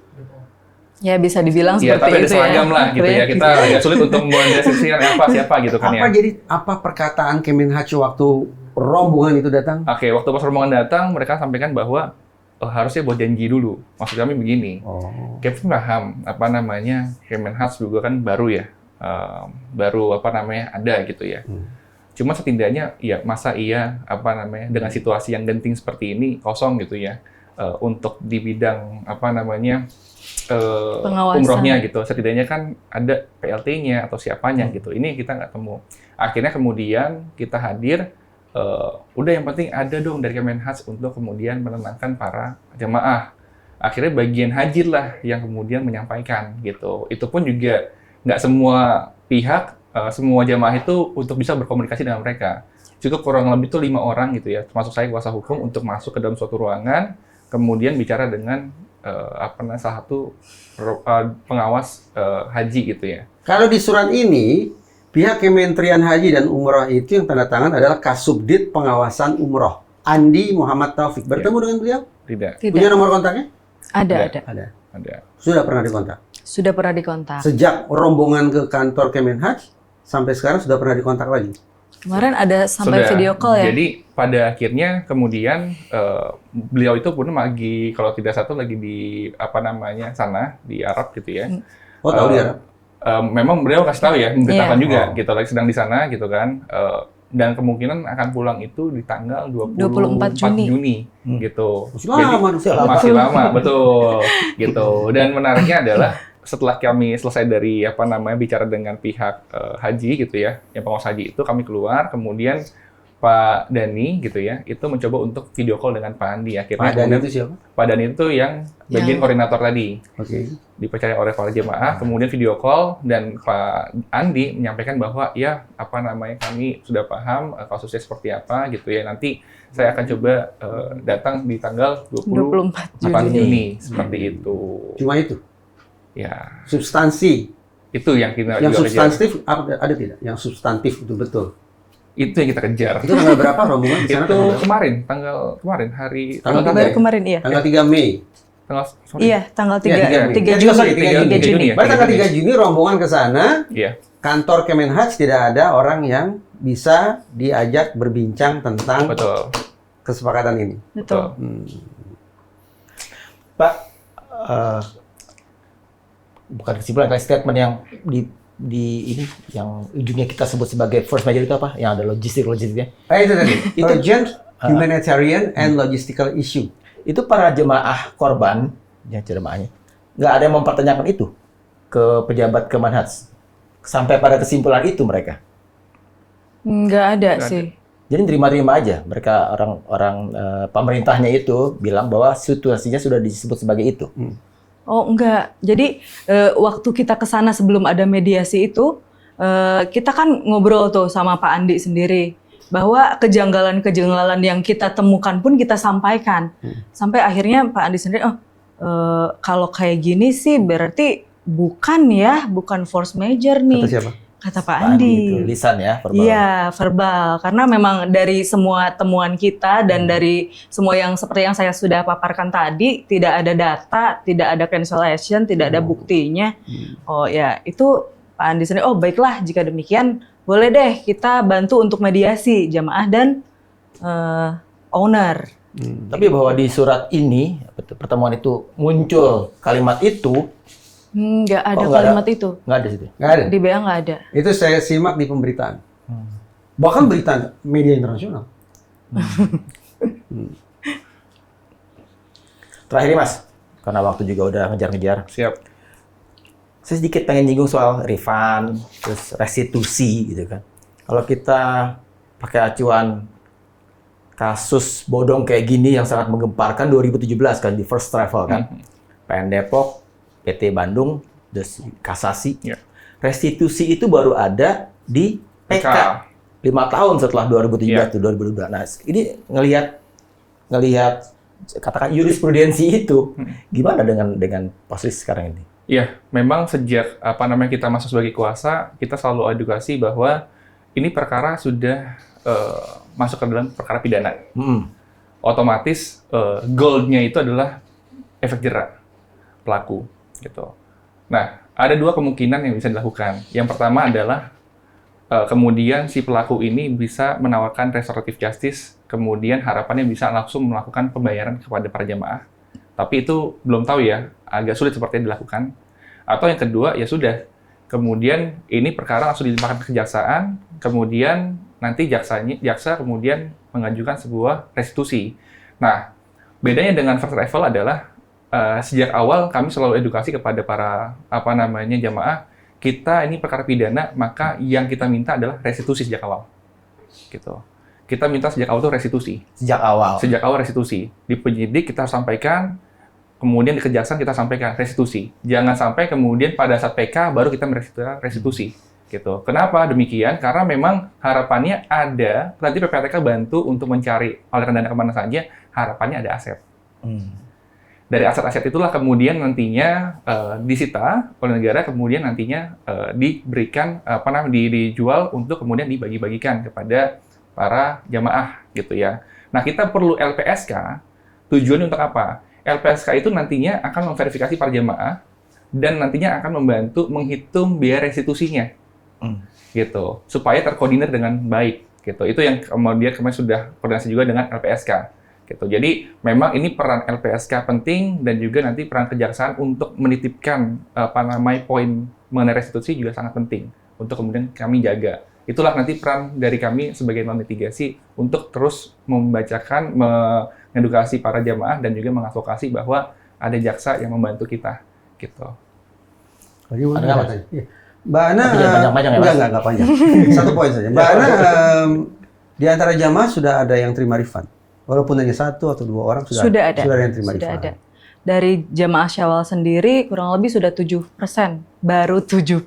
Ya bisa dibilang Ya, seperti tapi ada itu ya. seragam lah gitu ya. Kita agak sulit untuk mendeskripsikan siapa gitu kan ya. Apa perkataan Kemenhaj waktu rombongan itu datang? Oke, waktu pas rombongan datang, mereka sampaikan bahwa harusnya buat janji dulu. Maksud kami begini, Kevin paham, apa namanya, Kemenhaj juga kan baru ya, baru apa namanya, ada gitu ya. Cuma setidaknya, ya masa iya, apa namanya, dengan situasi yang genting seperti ini, kosong gitu ya, untuk di bidang, apa namanya, Pengawasan. umrohnya gitu. Setidaknya kan ada PLT-nya atau siapanya gitu. Ini kita nggak temu. Akhirnya kemudian kita hadir, udah yang penting ada dong dari Kemenhaj untuk kemudian menenangkan para jemaah. Akhirnya bagian haji lah yang kemudian menyampaikan gitu. Itu pun juga nggak semua pihak, semua jemaah itu untuk bisa berkomunikasi dengan mereka. Cukup kurang lebih itu 5 orang gitu ya, termasuk saya kuasa hukum untuk masuk ke dalam suatu ruangan, kemudian bicara dengan salah satu pengawas haji gitu ya. Kalau di surat ini, pihak Kementerian Haji dan Umroh itu yang tanda tangan adalah Kasubdit Pengawasan Umroh, Andi Muhammad Taufik. Bertemu dengan beliau? Tidak. Tidak. Punya nomor kontaknya? Ada. Ada. Sudah pernah dikontak? Sudah pernah dikontak. Sejak rombongan ke kantor Kemenhaj, sampai sekarang sudah pernah dikontak lagi? Kemarin ada sampai Sudah. video call ya. Jadi pada akhirnya kemudian beliau itu pun lagi, kalau tidak satu lagi di apa namanya sana di Arab gitu ya. Oh, tahu dia? Memang beliau kasih tahu ya, memberitahukan Iya. juga gitu, lagi sedang di sana gitu kan. Dan kemungkinan akan pulang itu di tanggal 24 Juni gitu. Masih lama, betul gitu. Dan menariknya adalah setelah kami selesai dari apa namanya bicara dengan pihak haji gitu ya, yang pengawas haji itu kami keluar, kemudian Pak Dani gitu ya, itu mencoba untuk video call dengan Pak Andi. Akhirnya Pak Dani itu siapa? Pak Dani itu yang bagian koordinator tadi. Oke. Dipercaya oleh para jemaah, kemudian video call dan Pak Andi menyampaikan bahwa ya apa namanya kami sudah paham kasusnya seperti apa gitu ya. Nanti saya akan coba datang di tanggal 24 Juni seperti itu. Cuma itu. Ya, Substansi. itu yang kita Yang juga substantif ada tidak? Yang substantif betul-betul. itu yang kita kejar. Itu tanggal berapa rombongan di sana? Itu kemarin hari Tanggal Baru kemarin iya. Tanggal 3 Mei. Iya, tanggal 3 3 Juni. Sorry, 3 Juni. ya. Berarti tanggal 3 Juni rombongan ke sana. Iya. Kantor Kemenhaj tidak ada orang yang bisa diajak berbincang tentang Betul. kesepakatan ini. Betul. Pak, bukan kesimpulan, kayak statement yang di ini yang ujungnya kita sebut sebagai force majeure itu apa? Yang ada logistiknya. Itu tadi. Urgent humanitarian and logistical issue. Itu para jemaah korban, ya jemaahnya, nggak ada yang mempertanyakan itu ke pejabat Kemenhaj. Sampai pada kesimpulan itu mereka. Nggak ada sih. Jadi terima-terima aja. Mereka orang-orang pemerintahnya itu bilang bahwa situasinya sudah disebut sebagai itu. Oh enggak, jadi waktu kita ke sana sebelum ada mediasi itu, kita kan ngobrol tuh sama Pak Andi sendiri, bahwa kejanggalan-kejanggalan yang kita temukan pun kita sampaikan. Sampai akhirnya Pak Andi sendiri, kalau kayak gini sih berarti bukan force majeure nih. Kata siapa? Kata Pak Andi. Itu lisan ya, verbal. Iya, verbal. Karena memang dari semua temuan kita dan dari semua yang seperti yang saya sudah paparkan tadi, tidak ada data, tidak ada cancellation, tidak ada buktinya. Oh ya, itu Pak Andi sendiri, oh baiklah jika demikian, boleh deh kita bantu untuk mediasi jamaah dan owner. Tapi bahwa di surat ini, pertemuan itu muncul kalimat itu, Nggak ada nggak kalimat ada? itu. nggak ada situ. Nggak ada. Di BA nggak ada. Itu saya simak di pemberitaan. Bahkan berita media internasional. Terakhir nih Mas, karena waktu juga udah ngejar-ngejar. Siap. Saya sedikit pengen nyinggung soal refund, terus restitusi gitu kan. Kalau kita pakai acuan kasus bodong kayak gini yang sangat menggemparkan 2017 kan di First Travel kan. PN Depok, PT Bandung, terus kasasi. Ya. Restitusi itu baru ada di PK. 5 tahun setelah 2017 tuh 2022. Nah, ini ngelihat katakan jurisprudensi itu gimana dengan posisi sekarang ini? Iya, memang sejak kita masuk sebagai kuasa, kita selalu edukasi bahwa ini perkara sudah masuk ke dalam perkara pidana. Otomatis goal-nya itu adalah efek jerak pelaku, gitu. Nah, ada dua kemungkinan yang bisa dilakukan. Yang pertama adalah kemudian si pelaku ini bisa menawarkan restoratif justice, kemudian harapannya bisa langsung melakukan pembayaran kepada para jamaah. Tapi itu belum tahu ya, agak sulit sepertinya dilakukan. Atau yang kedua, ya sudah, kemudian ini perkara langsung dilimpahkan ke kejaksaan, kemudian nanti jaksa kemudian mengajukan sebuah restitusi. Nah, bedanya dengan first travel adalah sejak awal kami selalu edukasi kepada para jamaah, kita ini perkara pidana, maka yang kita minta adalah restitusi sejak awal. Gitu. Kita minta sejak awal itu restitusi. Sejak awal? Sejak awal restitusi. Di penyidik kita sampaikan, kemudian di kejaksaan kita sampaikan restitusi. Jangan sampai kemudian pada saat PK baru kita restitusi. Gitu. Kenapa demikian? Karena memang harapannya ada, nanti PPATK bantu untuk mencari aliran dana kemana saja, harapannya ada aset. Dari aset-aset itulah kemudian nantinya disita oleh negara, kemudian nantinya diberikan dijual untuk kemudian dibagi-bagikan kepada para jamaah gitu ya. Nah, kita perlu LPSK. Tujuannya untuk apa? LPSK itu nantinya akan memverifikasi para jamaah dan nantinya akan membantu menghitung biaya restitusinya. Gitu. Supaya terkoordinir dengan baik gitu. Itu yang kemudian kemarin sudah koordinasi juga dengan LPSK. Gitu. Jadi memang ini peran LPSK penting dan juga nanti peran kejaksaan untuk menitipkan poin mengenai restitusi juga sangat penting untuk kemudian kami jaga. Itulah nanti peran dari kami sebagai non-litigasi untuk terus membacakan, mengedukasi para jamaah dan juga mengadvokasi bahwa ada jaksa yang membantu kita. Gitu. Mbak Ana, enggak panjang. Satu poin saja. Mbak Ana, di antara jamaah sudah ada yang terima refund? Walaupun hanya 1 atau 2 orang sudah ada yang terima refund? Ada. Dari jamaah Syawal sendiri kurang lebih sudah 7%. Baru 7%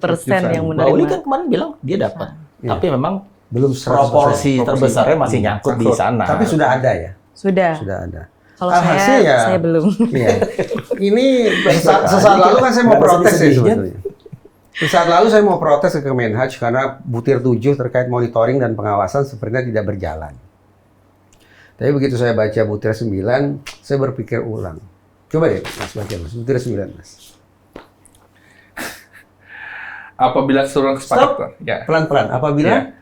yang menerima. Mbak Uli kan kemarin bilang dia dapat. Tapi memang belum proporsi terbesarnya masih nyangkut di sana. Tapi sudah ada ya? Sudah ada. Kalau saya belum. Iya. Ini sesaat lalu kan saya mau protes ya sebetulnya. Sesaat lalu saya mau protes ke Kemenhaj karena butir 7 terkait monitoring dan pengawasan sepertinya tidak berjalan. Tapi begitu saya baca butir 9, saya berpikir ulang. Coba deh Mas baca Mas, butir 9 Mas. Apabila keseluruhan kesepakatan, pelan-pelan.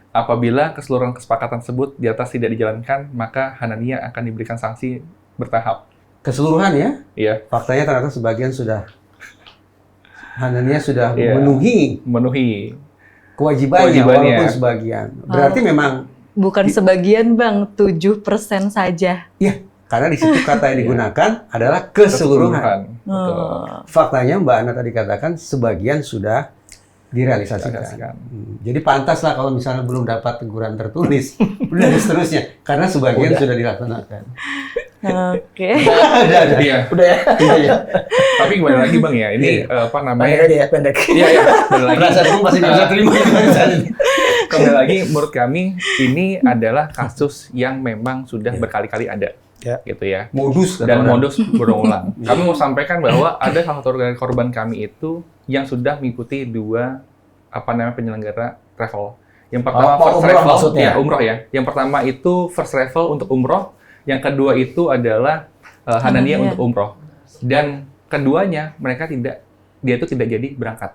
Apabila keseluruhan kesepakatan tersebut di atas tidak dijalankan, maka Hanania akan diberikan sanksi bertahap. Keseluruhan ya? Iya. Faktanya ternyata sebagian sudah Hanania sudah memenuhi kewajibannya walaupun sebagian. Berarti memang bukan sebagian Bang, 7% saja. Iya, karena di situ kata yang digunakan adalah keseluruhan. Faktanya Mbak Ana tadi katakan sebagian sudah direalisasikan. Jadi pantaslah kalau misalnya belum dapat teguran tertulis dan seterusnya, karena sebagian sudah dilaksanakan. Oke. Udah ya. Tapi gimana lagi Bang ya? Ini pendek. Iya. Perasaan aku masih bisa terima. Kembali lagi, menurut kami ini adalah kasus yang memang sudah berkali-kali ada. Gitu ya. Modus berulang. Kami mau sampaikan bahwa ada salah satu korban kami itu yang sudah mengikuti 2 penyelenggara travel. Yang pertama first travel maksudnya umroh ya. Yang pertama itu first travel untuk umroh, yang kedua itu adalah Hanania untuk umroh. Dan keduanya dia itu tidak jadi berangkat.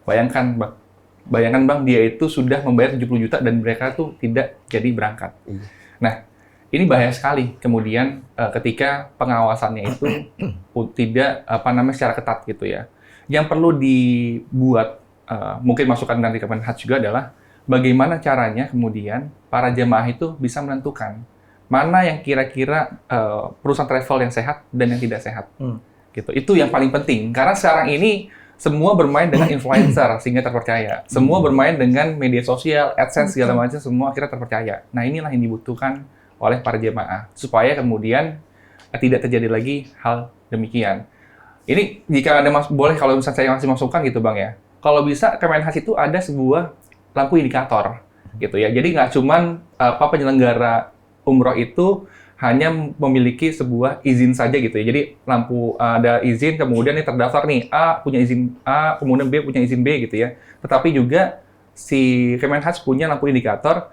Bayangkan Bang, dia itu sudah membayar 70 juta dan mereka tuh tidak jadi berangkat. Nah, ini bahaya sekali. Kemudian ketika pengawasannya itu tidak secara ketat gitu ya. Yang perlu dibuat mungkin masukan dari Kemenhaj juga adalah bagaimana caranya kemudian para jemaah itu bisa menentukan mana yang kira-kira perusahaan travel yang sehat dan yang tidak sehat. Gitu. Itu yang paling penting karena sekarang ini semua bermain dengan influencer sehingga terpercaya. Semua bermain dengan media sosial, AdSense segala macam semua akhirnya terpercaya. Nah, inilah yang dibutuhkan oleh para jemaah supaya kemudian tidak terjadi lagi hal demikian. Ini jika ada boleh kalau misalnya saya masih masukkan gitu Bang ya. Kalau bisa Kemenhas itu ada sebuah lampu indikator gitu ya. Jadi nggak cuman penyelenggara umroh itu hanya memiliki sebuah izin saja gitu ya. Jadi lampu ada izin kemudian ini terdaftar nih A punya izin A, kemudian B punya izin B gitu ya. Tetapi juga si Kemenhas punya lampu indikator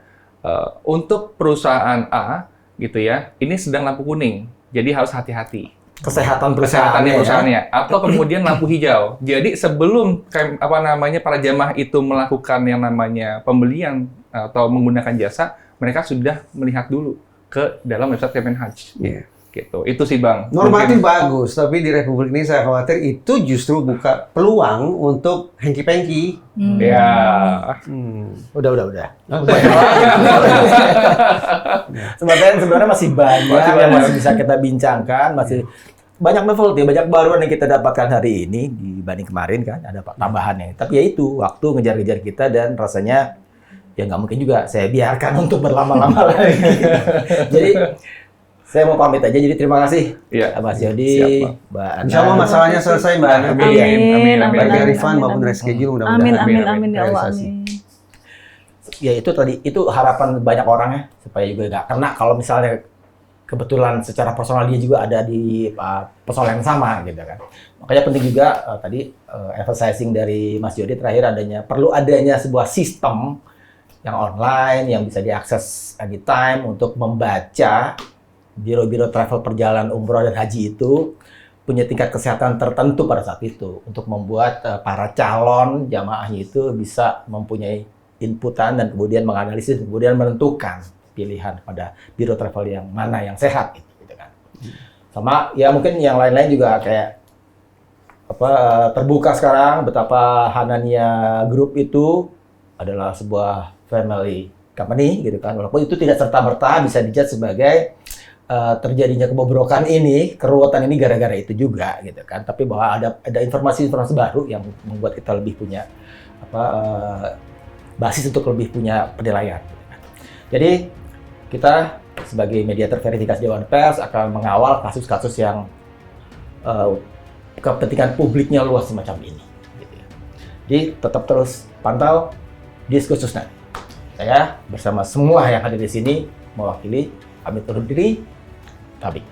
untuk perusahaan A gitu ya. Ini sedang lampu kuning. Jadi harus hati-hati. Kesehatan perusahaannya. Atau kemudian lampu hijau. Jadi sebelum para jamaah itu melakukan yang namanya pembelian atau menggunakan jasa, mereka sudah melihat dulu ke dalam website Kemenhas. Gitu. Itu sih Bang. Normatif bagus, tapi di Republik ini saya khawatir itu justru buka peluang untuk hengki-pengki. Ya. Udah. Sebenarnya masih banyak yang masih bisa kita bincangkan, masih banyak novelty, banyak baruan yang kita dapatkan hari ini dibanding kemarin kan, ada tambahannya. Tapi ya itu, waktu ngejar-ngejar kita dan rasanya ya nggak mungkin juga saya biarkan untuk berlama-lama lagi. Jadi saya mau pamit aja, jadi terima kasih Mas Yodi, Mbak Ana. Insya Allah masalahnya selesai Mbak Ana. Amin. Baik dari refund maupun reschedule mudah-mudahan. Amin ya Allah. Amin. Ya itu tadi, itu harapan banyak orang ya, supaya juga nggak kena kalau misalnya kebetulan secara personal dia juga ada di persoalan yang sama gitu kan. Makanya penting juga tadi emphasizing dari Mas Yodi terakhir perlu adanya sebuah sistem yang online yang bisa diakses anytime untuk membaca biro-biro travel perjalanan umroh dan haji itu punya tingkat kesehatan tertentu pada saat itu untuk membuat para calon jamaahnya itu bisa mempunyai inputan dan kemudian menganalisis kemudian menentukan pilihan pada biro travel yang mana yang sehat gitu kan. Sama ya mungkin yang lain-lain juga kayak terbuka sekarang betapa Hanania Group itu adalah sebuah family company gitu kan. Walaupun itu tidak serta-merta bisa dijudge sebagai terjadinya kebobrokan ini, keruwetan ini gara-gara itu juga gitu kan. Tapi bahwa ada informasi-informasi baru yang membuat kita lebih punya basis untuk lebih punya penilaian. Gitu kan. Jadi kita sebagai media terverifikasi Dewan Pers akan mengawal kasus-kasus yang kepentingan publiknya luas semacam ini. Gitu ya. Jadi tetap terus pantau Diskursus Net. Saya bersama semua yang hadir di sini mewakili pamit undur diri. Tabik.